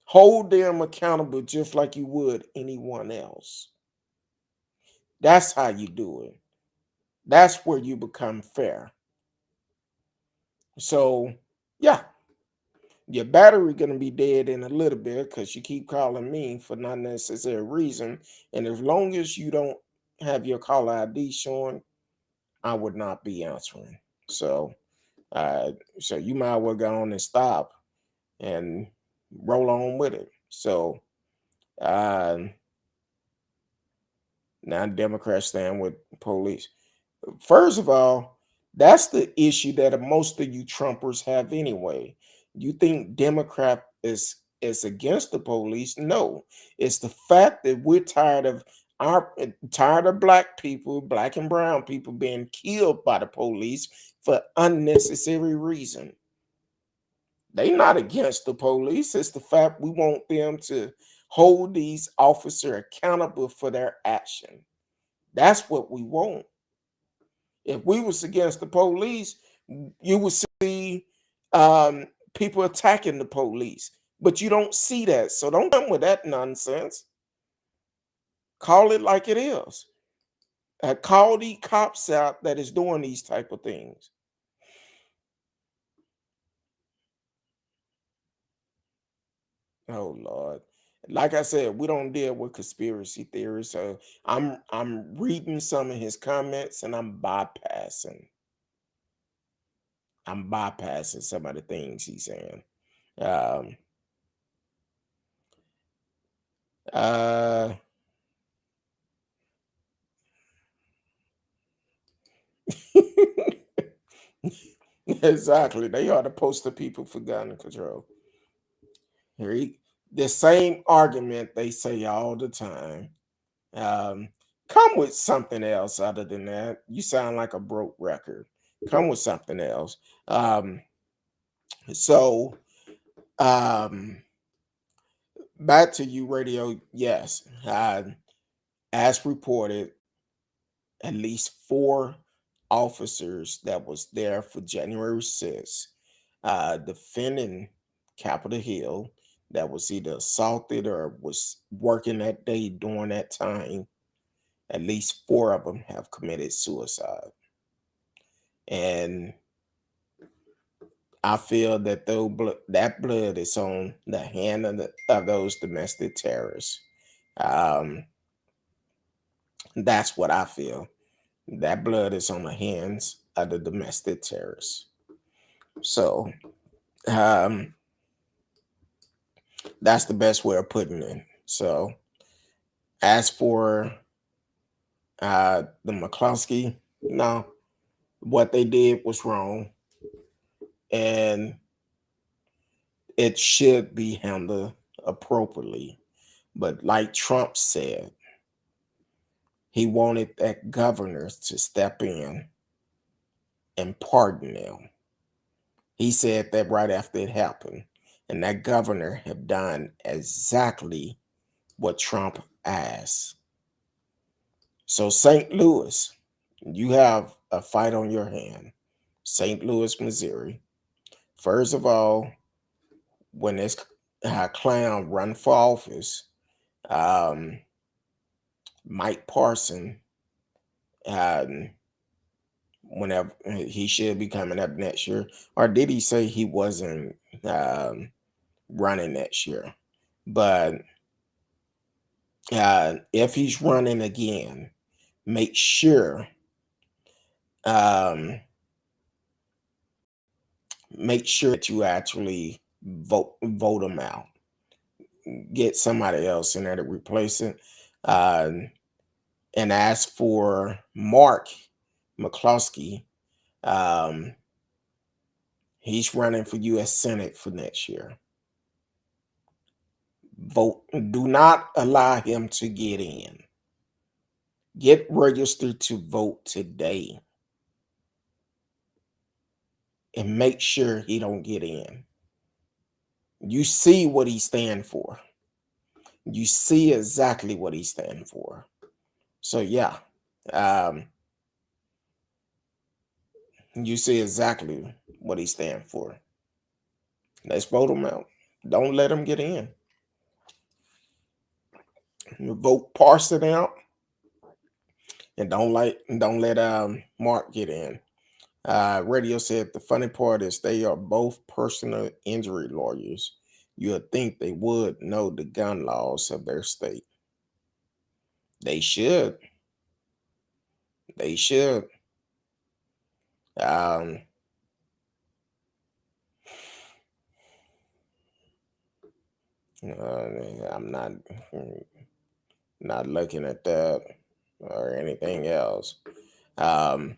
Speaker 1: Hold them accountable just like you would anyone else. That's how you do it. That's where you become fair. So, yeah, your battery gonna be dead in a little bit because you keep calling me for not necessary reason. And as long as you don't have your caller ID showing, I would not be answering. So, so you might well go on and stop and roll on with it. So, uh, now Democrats stand with police. First of all, that's the issue that most of you Trumpers have anyway. You think Democrat is against the police? No, it's the fact that we're tired of black people, black and brown people being killed by the police for unnecessary reason. They're not against the police. It's the fact we want them to hold these officers accountable for their action. That's what we want. If we was against the police, you would see people attacking the police, but you don't see that. So don't come with that nonsense. Call it like it is. Call the cops out that is doing these type of things. Oh Lord. Like I said, we don't deal with conspiracy theories. So I'm reading some of his comments and I'm bypassing. I'm bypassing some of the things he's saying. Um, uh Exactly. They are the poster people for gun control. Here, the same argument they say all the time. Um, Come with something else other than that. You sound like a broke record. Come with something else. Um, so, um, Back to you, radio. Yes, as reported, at least four officers that was there for January 6th, defending Capitol Hill, that was either assaulted or was working that day during that time. At least four of them have committed suicide, and I feel that that blood is on the hand of those domestic terrorists. Um, that's what I feel. That blood is on the hands of the domestic terrorists. So um, that's the best way of putting it. So as for the McCloskey, no, what they did was wrong, and it should be handled appropriately. But like Trump said, he wanted that governor to step in and pardon them. He said that right after it happened. And that governor had done exactly what Trump asked. So, St. Louis, you have a fight on your hand. St. Louis, Missouri. First of all, when this clown run for office, um, Mike Parson, um, whenever he should be coming up next year, or did he say he wasn't running next year? But if he's running again, make sure um, that you actually vote him out. Get somebody else in there to replace it. And as for Mark McCloskey, um, he's running for U.S. Senate for next year. Vote. Do not allow him to get in. Get registered to vote today, and make sure he don't get in. You see what he stand for. You see exactly what he stand for. So yeah, um, you see exactly what he stand for. Let's vote him out. Don't let him get in. You vote Parson out, and don't let Mark get in. Radio said the funny part is they are both personal injury lawyers. You would think they would know the gun laws of their state. They should. They should. Um, I'm not looking at that or anything else. Um,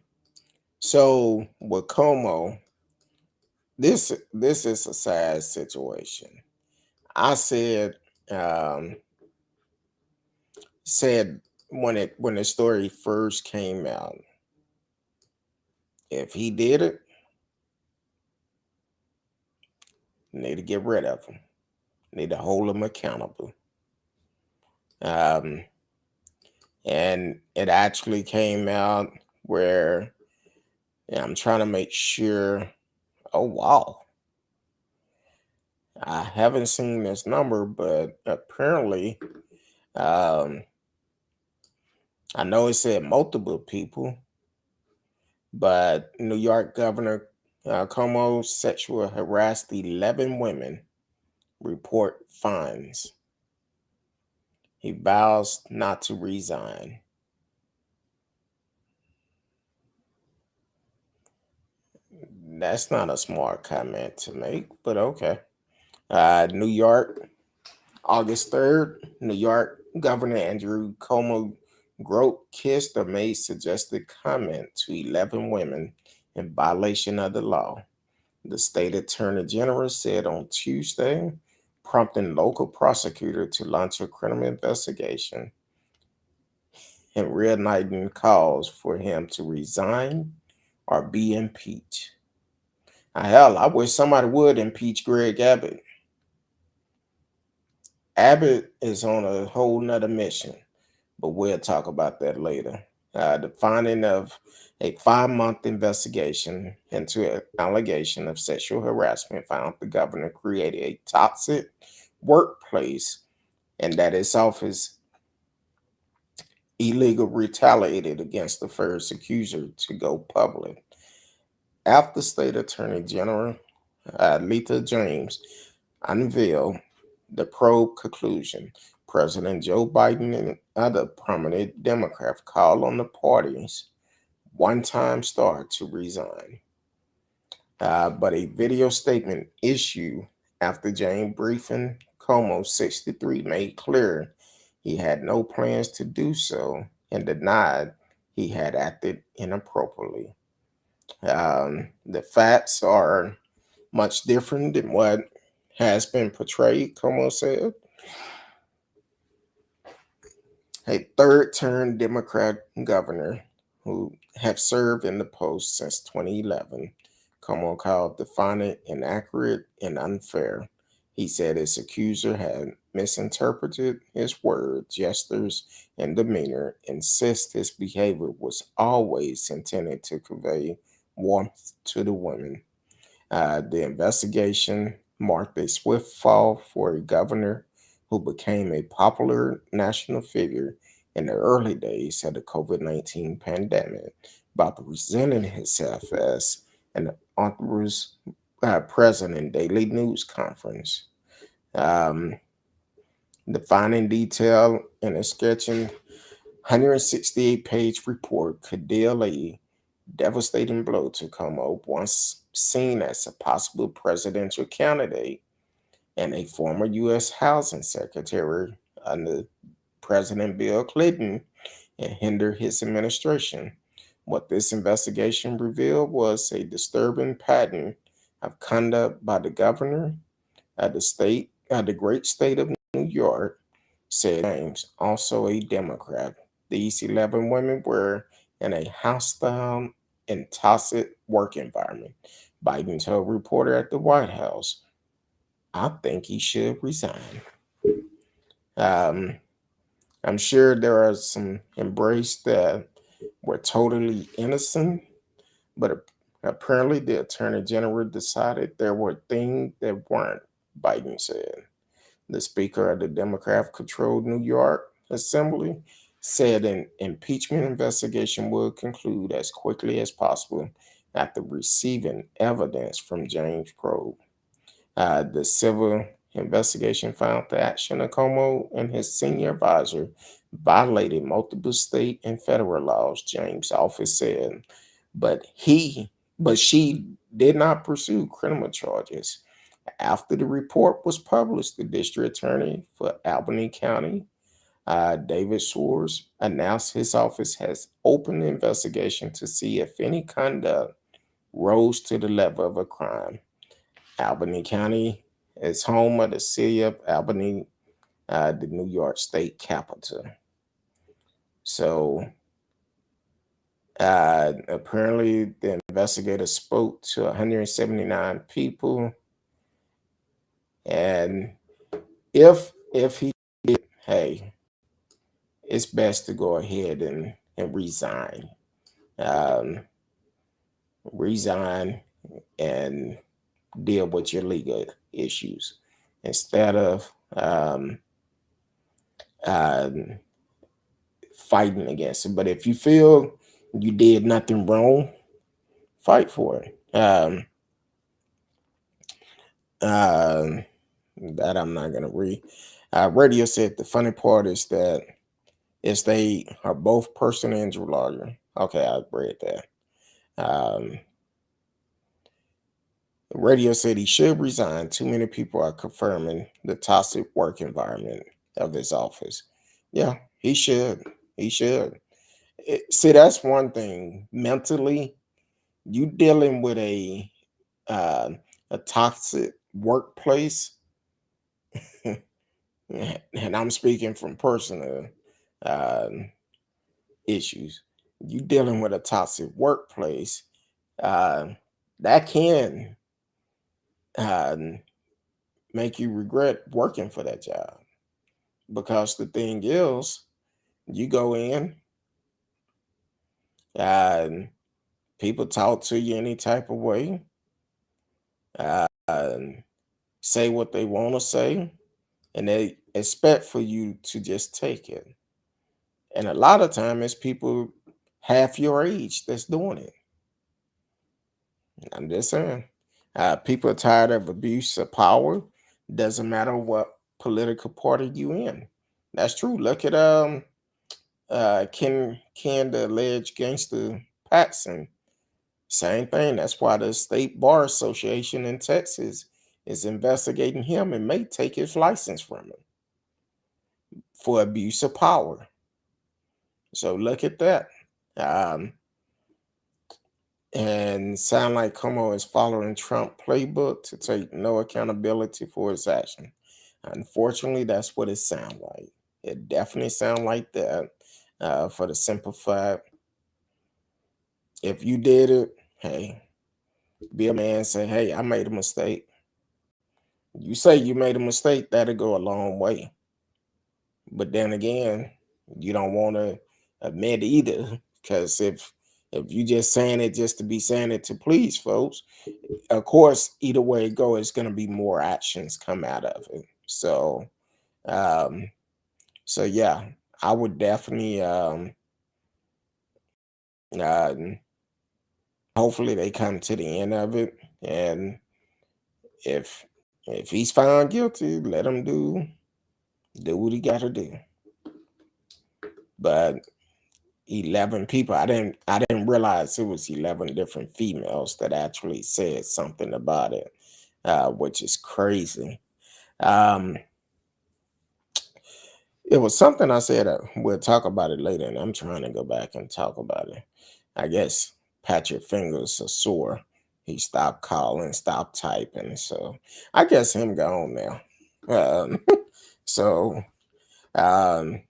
Speaker 1: so with Como, this is a sad situation. I um, said when the story first came out, if he did it, need to get rid of him. Need to hold him accountable. Um, and it actually came out where I'm trying to make sure. Oh wow, I haven't seen this number, but apparently, um, I know it said multiple people, but New York Governor Cuomo sexual harassed 11 women, report fines. He vows not to resign. That's not a smart comment to make, but okay. New York, August 3rd, New York Governor Andrew Cuomo groped, kissed, or made suggested comment to 11 women in violation of the law. The state attorney general said on Tuesday, prompting local prosecutor to launch a criminal investigation and reigniting calls for him to resign or be impeached. Hell, I wish somebody would impeach Greg Abbott. Abbott is on a whole nother mission, but we'll talk about that later. The finding of a 5-month investigation into an allegation of sexual harassment found the governor created a toxic workplace and that his office illegal retaliated against the first accuser to go public. After State Attorney General Letha James unveiled the probe conclusion, President Joe Biden and other prominent Democrats called on the party's one-time star to resign. But a video statement issued after James briefing Cuomo, 63, made clear he had no plans to do so and denied he had acted inappropriately. The facts are much different than what has been portrayed, Cuomo said. A third-term Democrat governor who have served in the post since 2011, Cuomo called the finding inaccurate and unfair. He said his accuser had misinterpreted his words, gestures, and demeanor, insists his behavior was always intended to convey warmth to the women. The investigation marked a swift fall for a governor who became a popular national figure in the early days of the COVID-19 pandemic by presenting himself as an author's present in daily news conference. Um, Defining detail in a sketching 168-page report could deal a devastating blow to Cuomo, once seen as a possible presidential candidate and a former U.S. Housing Secretary under President Bill Clinton, and hinder his administration. What this investigation revealed was a disturbing pattern of conduct by the governor of the great state of New York, said James, also a Democrat. These 11 women were in a hostile and toxic work environment. Biden told a reporter at the White House, I think he should resign. Um, I'm sure there are some embraced that were totally innocent, but apparently the attorney general decided there were things that weren't, Biden said. The speaker of the Democrat controlled New York Assembly said an impeachment investigation would conclude as quickly as possible after receiving evidence from James probe. The civil investigation found the action of Cuomo and his senior advisor violated multiple state and federal laws, James' office said, but she did not pursue criminal charges. After the report was published, the district attorney for Albany County, David Schwartz, announced his office has opened an investigation to see if any conduct rose to the level of a crime. Albany County is home of the city of Albany, the New York state capital. So apparently the investigator spoke to 179 people, and if he did, hey, it's best to go ahead and resign. Um, Resign and deal with your legal issues instead of fighting against it. But if you feel you did nothing wrong, fight for it. That I'm not gonna read. Radio said the funny part is that they are both personal injury lawyer. Okay, I read that. Radio said he should resign. Too many people are confirming the toxic work environment of his office. Yeah, he should. He should. See, that's one thing. Mentally, You dealing with uh, a toxic workplace, and I'm speaking from personal uh, issues. You dealing with a toxic workplace, uh, that can uh, make you regret working for that job, because the thing is, you go in, and people talk to you any type of way, and say what they want to say, and they expect for you to just take it. And a lot of time it's people half your age that's doing it. I'm just saying. People are tired of abuse of power. Doesn't matter what political party you in. That's true. Look at Ken the alleged gangster Parson. Same thing. That's why the State Bar Association in Texas is investigating him and may take his license from him for abuse of power. So look at that. Um, and sound like Cuomo is following Trump playbook to take no accountability for his action. Unfortunately, that's what it sounds like. It definitely sounds like that. For the simple fact, if you did it, hey, be a man. Say, hey, I made a mistake. You say you made a mistake, that'll go a long way. But then again, you don't want to admit either, because if you just saying it just to be saying it to please folks, of course, either way it go, it's going to be more actions come out of it. Um, so yeah, I would definitely, uh, hopefully they come to the end of it, and if if he's found guilty, let him do what he got to do. But 11 people, I didn't realize it was 11 different females that actually said something about it, which is crazy. Um, it was something I said, we'll talk about it later, and I'm trying to go back and talk about it. I guess Patrick fingers are sore. He stopped calling, stopped typing, so I guess him gone now. Um, so um,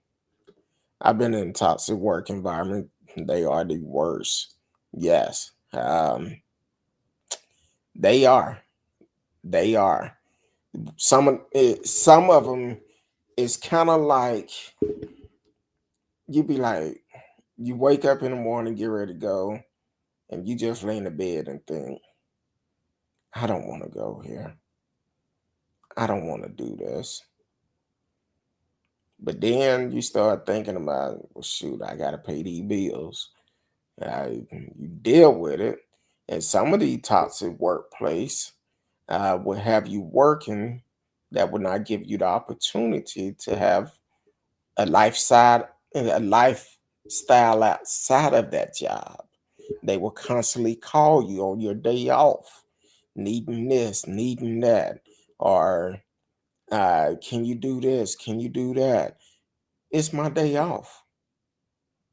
Speaker 1: I've been in toxic work environment. They are the worst. Yes, they are. They are. Some of them is kind of like, you be like, you wake up in the morning, get ready to go, and you just lay in the bed and think, I don't want to go here. I don't want to do this. But then you start thinking about, well, shoot, I gotta pay these bills. You deal with it, and some of these toxic workplace will have you working that would not give you the opportunity to have a lifestyle outside of that job. They will constantly call you on your day off, needing this, needing that, or can you do this? Can you do that? It's my day off.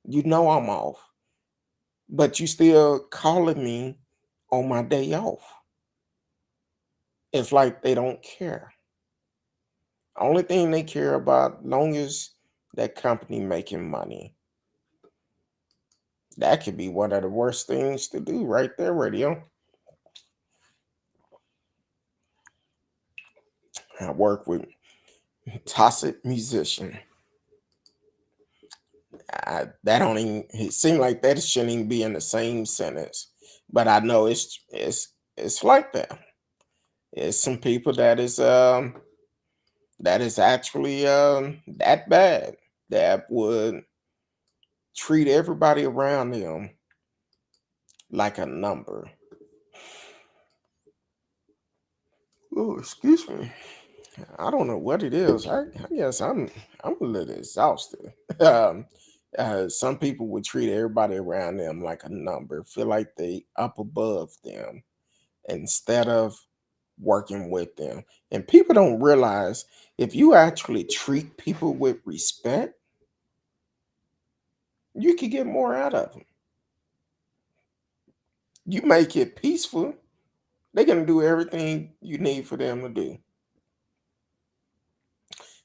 Speaker 1: You know I'm off, but you still calling me on my day off. It's like they don't care. Only thing they care about, long as that company making money. That could be one of the worst things to do right there, radio. I work with toxic musician. That don't even, it seems like that shouldn't even be in the same sentence. But I know it's like that. It's some people that is actually that bad, that would treat everybody around them like a number. Oh, excuse me. I don't know what it is. I guess I'm a little exhausted. um, some people would treat everybody around them like a number, feel like they up above them instead of working with them. And people don't realize, if you actually treat people with respect, you can get more out of them. You make it peaceful, they're going to do everything you need for them to do.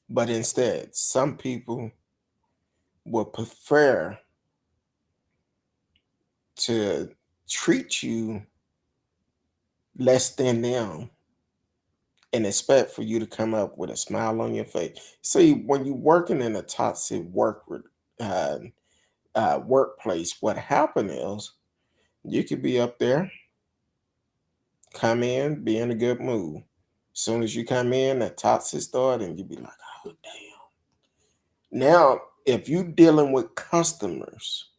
Speaker 1: But instead, some people would prefer to treat you less than them and expect for you to come up with a smile on your face. See, when you're working in a toxic uh, workplace, what happened is you could be up there, come in, be in a good mood. As soon as you come in, that toxic start, and you be like, oh, damn. Now, if you dealing with customers,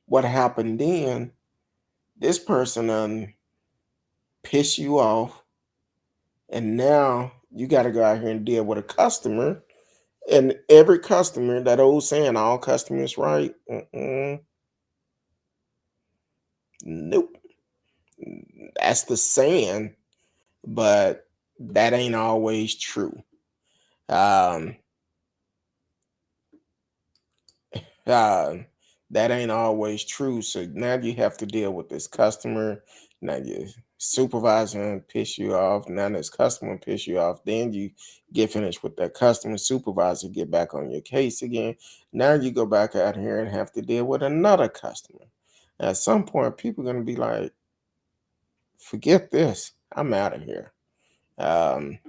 Speaker 1: what happened then, this person piss you off, and now you got to go out here and deal with a customer. And every customer, that old saying, all customers right? Nope. That's the saying, but that ain't always true. Um, uh, that ain't always true. So now you have to deal with this customer. Now your supervisor piss you off. Now this customer piss you off. Then you get finished with that customer, supervisor get back on your case again. Now you go back out here and have to deal with another customer. At some point, people are going to be like, forget this. I'm out of here. Um,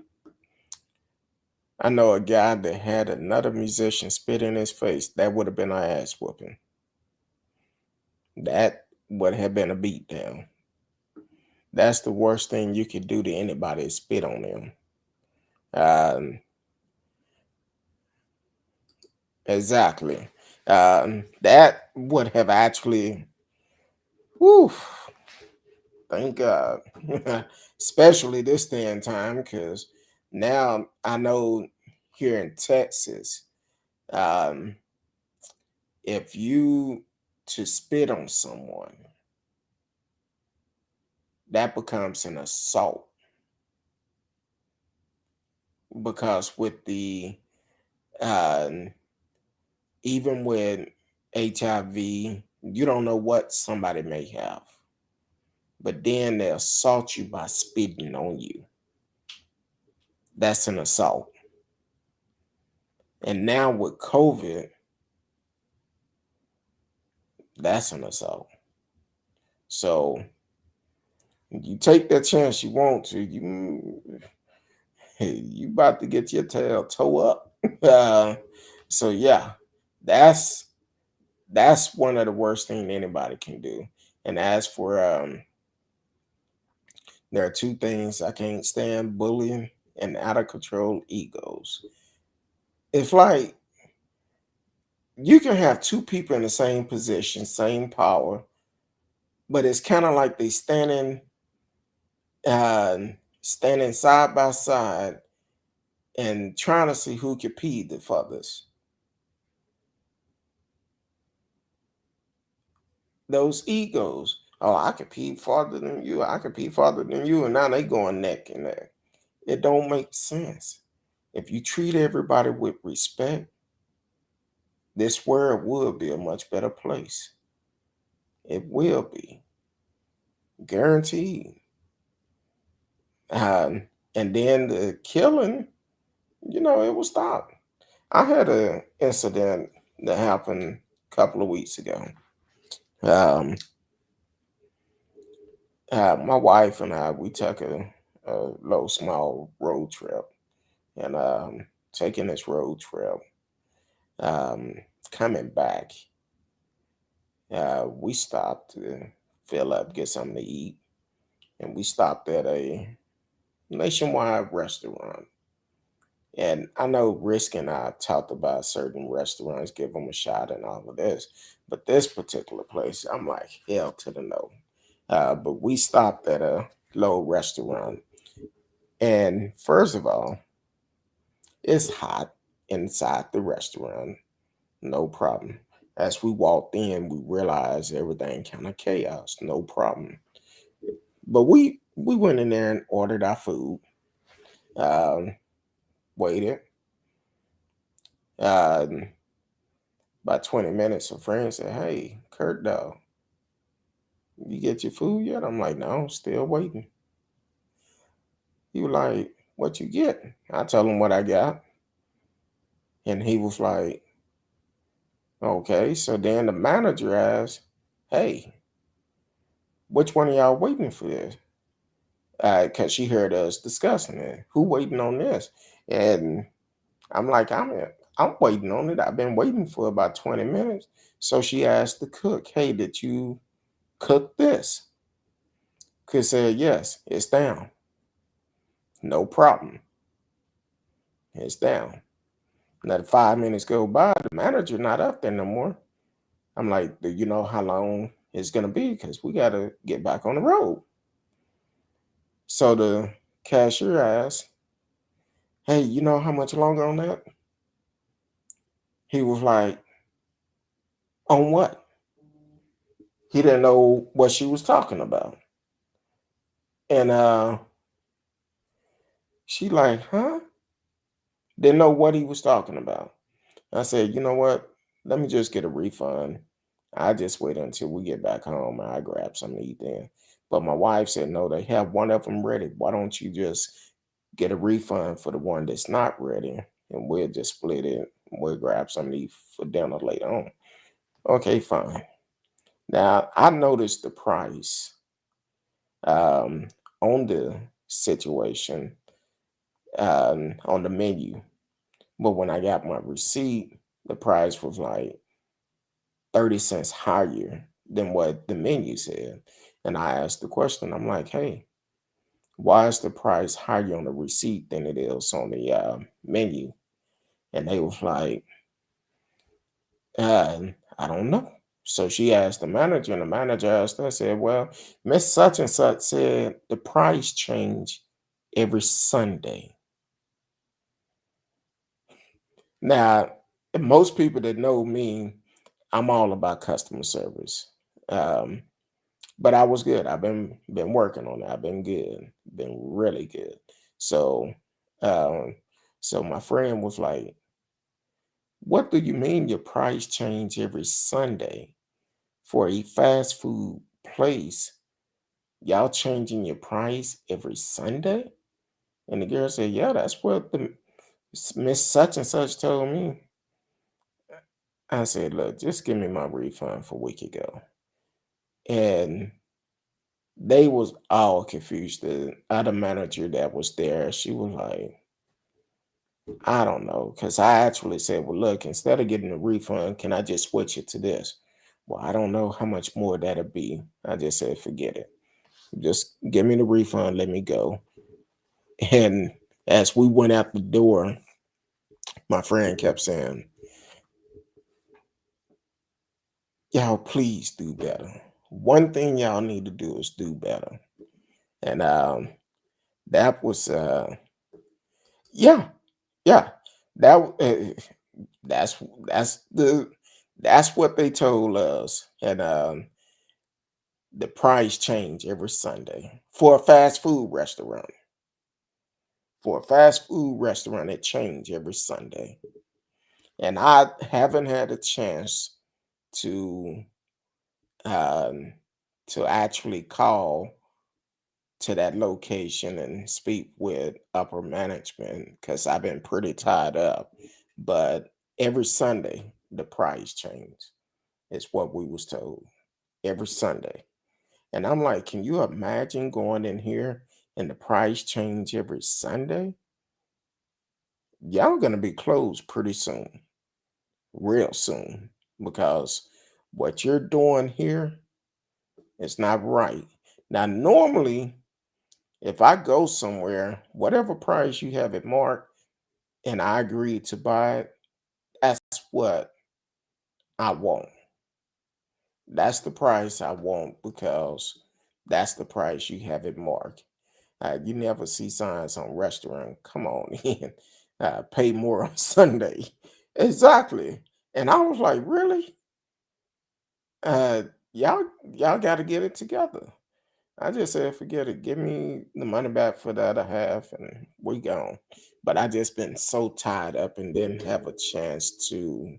Speaker 1: I know a guy that had another musician spit in his face. That would have been an ass whooping. That would have been a beatdown. That's the worst thing you could do to anybody is spit on them. Um, exactly. That would have actually, whew, thank God. Especially this day and time, because now I know here in Texas, um, if you to spit on someone, that becomes an assault. Because with the uh, even with HIV, you don't know what somebody may have, but then they assault you by spitting on you. That's an assault. And now with COVID, that's an assault. So you take that chance you want to, you about to get your tail toe up. So yeah, that's one of the worst things anybody can do. And as for there are two things I can't stand: bullying and out of control egos. It's like you can have two people in the same position, same power, but it's kind of like they uh, standing side by side and trying to see who can pee the furthest. Those egos. Oh, I could pee farther than you. I could pee farther than you, and now they going neck and neck. It don't make sense. If you treat everybody with respect, this world will be a much better place. It will be guaranteed. And then the killing, it will stop. I had an incident that happened a couple of weeks ago. Um, my wife and I, we took a little small road trip, and taking this road trip, um, coming back, we stopped to fill up, get something to eat, and we stopped at a nationwide restaurant. And I know Risk and I talked about certain restaurants, give them a shot and all of this. But this particular place, I'm like, hell to the no. But we stopped at a low restaurant. And first of all, it's hot inside the restaurant. No problem. As we walked in, we realized everything kind of chaos. No problem. But we went in there and ordered our food. Um, waited. Um, about 20 minutes, a friend said, "Hey, Kurt, dog, You get your food yet? I'm like, no, still waiting. He was like, what you get? I told him what I got. And he was like, okay. So then the manager asked, hey, which one of y'all waiting for this? Because she heard us discussing it. Who waiting on this? And I'm like, I'm waiting on it. I've been waiting for about 20 minutes. So she asked the cook, hey, did you cook this? Cook said, yes, it's down. No problem. It's down. Let 5 minutes go by. The manager not up there no more. I'm like, do you know how long it's gonna be? Because we gotta get back on the road. So the cashier asked, hey, you know how much longer on that? He was like, on what? He didn't know what she was talking about. And she like, huh? Didn't know what he was talking about. I said, you know what? Let me just get a refund. I just wait until we get back home and I grab something to eat then. But my wife said, no, they have one of them ready. Why don't you just get a refund for the one that's not ready? And we'll just split it. We'll grab something to eat for dinner later on. Okay, fine. Now, I noticed the price um, on the situation on the menu. But when I got my receipt, the price was like 30 cents higher than what the menu said. And I asked the question, I'm like, hey, why is the price higher on the receipt than it is on the menu? And they was like, I don't know. So she asked the manager, and the manager asked her, said, well, Miss Such and Such said the price change every Sunday. Now, most people that know me, I'm all about customer service. Um, but I was good. I've been working on it. I've been good, been really good. So, um, so my friend was like, "What do you mean your price change every Sunday for a fast food place? Y'all changing your price every Sunday?" And the girl said, "Yeah, that's what the Miss Such and Such told me." I said, "Look, just give me my refund for a week ago." And they was all confused. The other manager that was there, she was like, I don't know. Because I actually said, well, look, instead of getting a refund, can I just switch it to this? Well, I don't know how much more that'll be. I just said, forget it. Just give me the refund, let me go. And as we went out the door, my friend kept saying, y'all, please do better. One thing y'all need to do is do better. And that was, yeah, yeah, that that's that's the that's what they told us. And the price change every Sunday for a fast food restaurant. For a fast food restaurant, it change every Sunday. And I haven't had a chance to um, to actually call to that location and speak with upper management because I've been pretty tied up. But every Sunday, the price change is what we was told every Sunday. And I'm like, can you imagine going in here and the price change every Sunday? Y'all gonna be closed pretty soon, real soon, because what you're doing here is not right. Now, normally, if I go somewhere, whatever price you have it marked, and I agree to buy it, that's what I want. That's the price I want because that's the price you have it marked. You never see signs on restaurant. Come on in, pay more on Sunday. Exactly. And I was like, really? Y'all got to get it together. I just said, forget it. Give me the money back for the other half, and we gone. But I just been so tied up and didn't have a chance to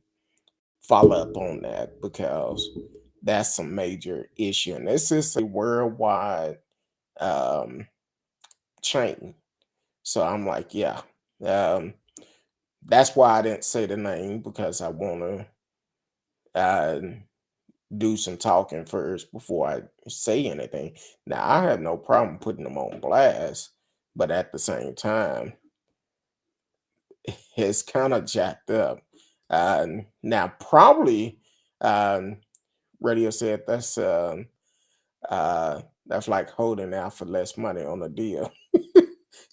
Speaker 1: follow up on that because that's a major issue. And this is a worldwide um, chain. So I'm like, yeah, um, that's why I didn't say the name because I want to uh, do some talking first before I say anything. Now, I have no problem putting them on blast, but at the same time, it's kind of jacked up. Now, probably, um, radio said uh, that's like holding out for less money on a deal.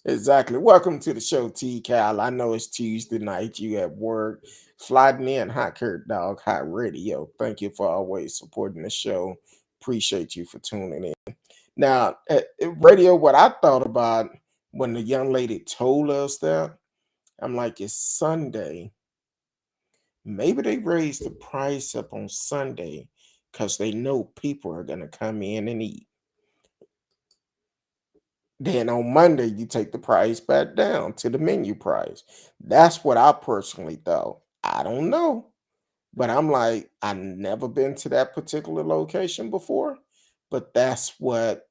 Speaker 1: Exactly. Welcome to the show, T Cal. I know it's Tuesday night. You at work, sliding in hot Kurt Dog, hot radio. Thank you for always supporting the show. Appreciate you for tuning in. Now, radio, what I thought about when the young lady told us that, I'm like, it's Sunday. Maybe they raised the price up on Sunday because they know people are going to come in and eat. Then on Monday, you take the price back down to the menu price. That's what I personally thought. I don't know. But I'm like, I never been to that particular location before, but that's what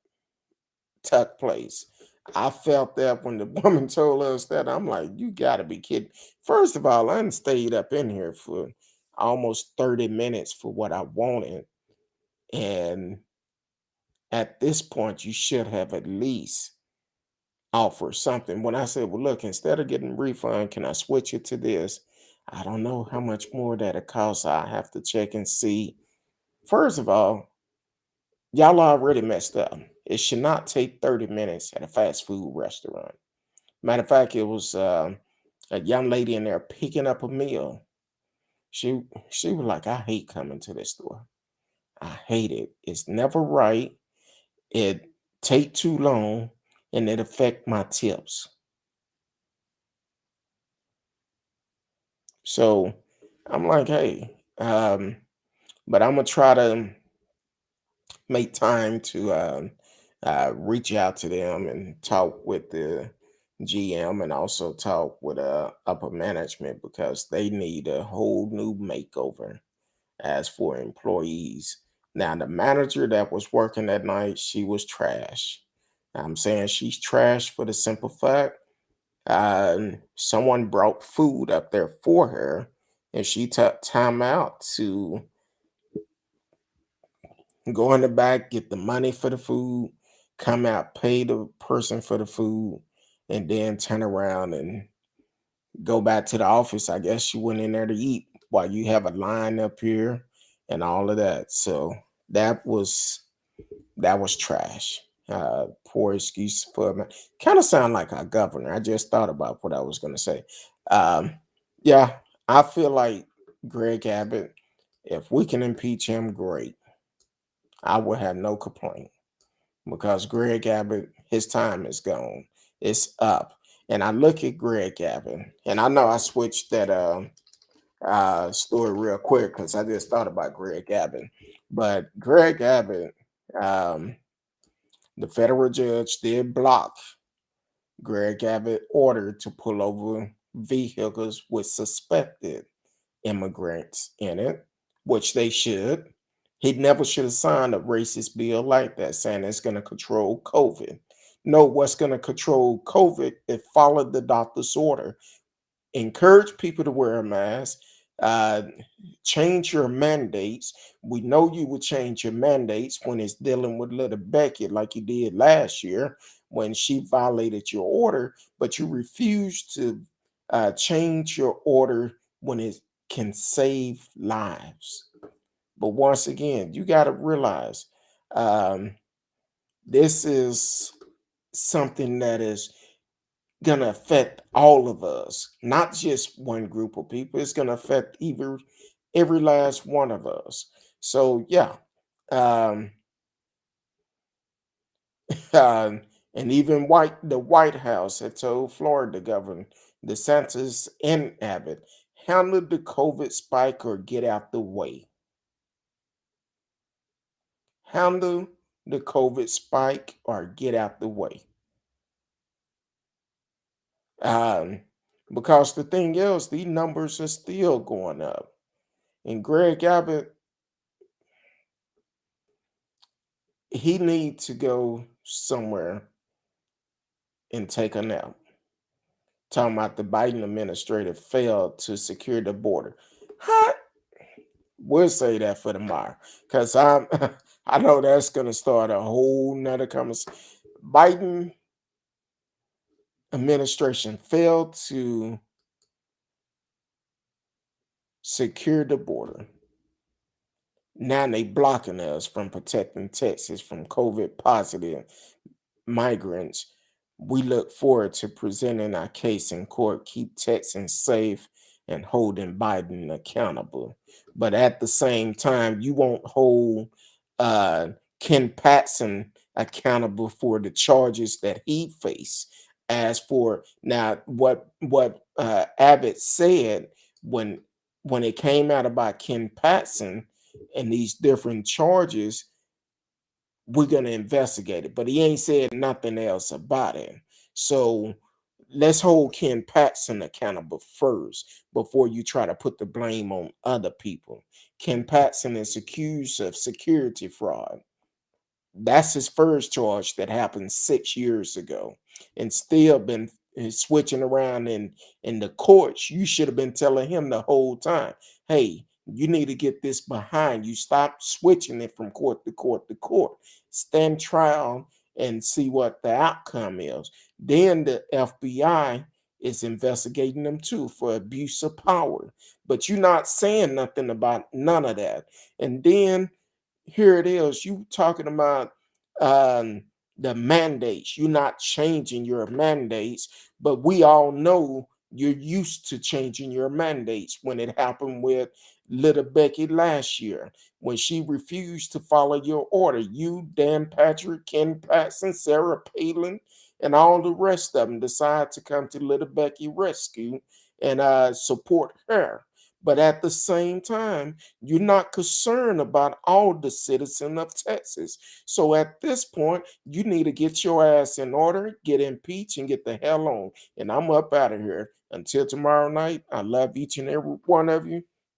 Speaker 1: took place. I felt that when the woman told us that, I'm like, you gotta be kidding. First of all, I done stayed up in here for almost 30 minutes for what I wanted. And at this point, you should have at least offer something. When I said, well, look, instead of getting refund, can I switch it to this? I don't know how much more that it costs. I have to check and see. First of all, y'all already messed up. It should not take 30 minutes at a fast food restaurant. Matter of fact, it was a young lady in there picking up a meal. She was like, I hate coming to this store. I hate it. It's never right. It take too long and it affect my tips. So I'm like, hey, but I'm gonna try to make time to reach out to them and talk with the GM and also talk with upper management because they need a whole new makeover as for employees. Now, the manager that was working that night, she was trash. I'm saying she's trash for the simple fact someone brought food up there for her and she took time out to go in the back, get the money for the food, come out, pay the person for the food, and then turn around and go back to the office. I guess she went in there to eat while you have a line up here and all of that. So that was that was trash. Poor excuse for me. Kind of sound like our governor. I just thought about what I was going to say. Um, yeah, I feel like Greg Abbott, if we can impeach him, great. I would have no complaint because Greg Abbott, his time is gone. It's up. And I look at Greg Abbott, and I know I switched that story real quick because I just thought about Greg Abbott. But Greg Abbott, um, the federal judge did block Greg Abbott order to pull over vehicles with suspected immigrants in it, which they should. He never should have signed a racist bill like that, saying it's going to control COVID. No, what's going to control COVID is follow the doctor's order. Encourage people to wear a mask. Uh, Change your mandates. We know you would change your mandates when it's dealing with little Becky, like you did last year when she violated your order, but you refused to change your order when it can save lives. But once again, you got to realize um, this is something that is going to affect all of us, not just one group of people. It's going to affect every last one of us. So yeah, um, and even the White House have told Florida Governor DeSantis and Abbott handle the COVID spike or get out the way. Handle the COVID spike or get out the way. Um, because the thing is, these numbers are still going up. And Greg Abbott, He need to go somewhere and take a nap. Talking about the Biden administrator failed to secure the border. Huh? We'll say that for tomorrow, because I'm I know that's gonna start a whole nother conversation. Biden administration failed to secure the border. Now they blocking us from protecting Texas from COVID positive migrants. We look forward to presenting our case in court, keep Texans safe, and holding Biden accountable. But at the same time, you won't hold uh, Ken Patson accountable for the charges that he faced. As for now, what Abbott said when when it came out about Ken Patson and these different charges, we're going to investigate it. But he ain't said nothing else about it. So let's hold Ken Patson accountable first before you try to put the blame on other people. Ken Patson is accused of security fraud. That's his first charge that happened 6 years ago, and still been switching around in the courts. You should have been telling him the whole time, hey, you need to get this behind you. Stop switching it from court to court to court. Stand trial and see what the outcome is. Then the FBI is investigating them too for abuse of power. But you're not saying nothing about none of that. And then here it is, you talking about um the mandates. You're not changing your mandates, but we all know you're used to changing your mandates. When it happened with little Becky last year, when she refused to follow your order, you, Dan Patrick, Ken Patson, Sarah Palin, and all the rest of them decide to come to little Becky rescue and support her. But at the same time, you're not concerned about all the citizens of Texas. So at this point, you need to get your ass in order, get impeached, and get the hell on. And I'm up out of here. Until tomorrow night, I love each and every one of you.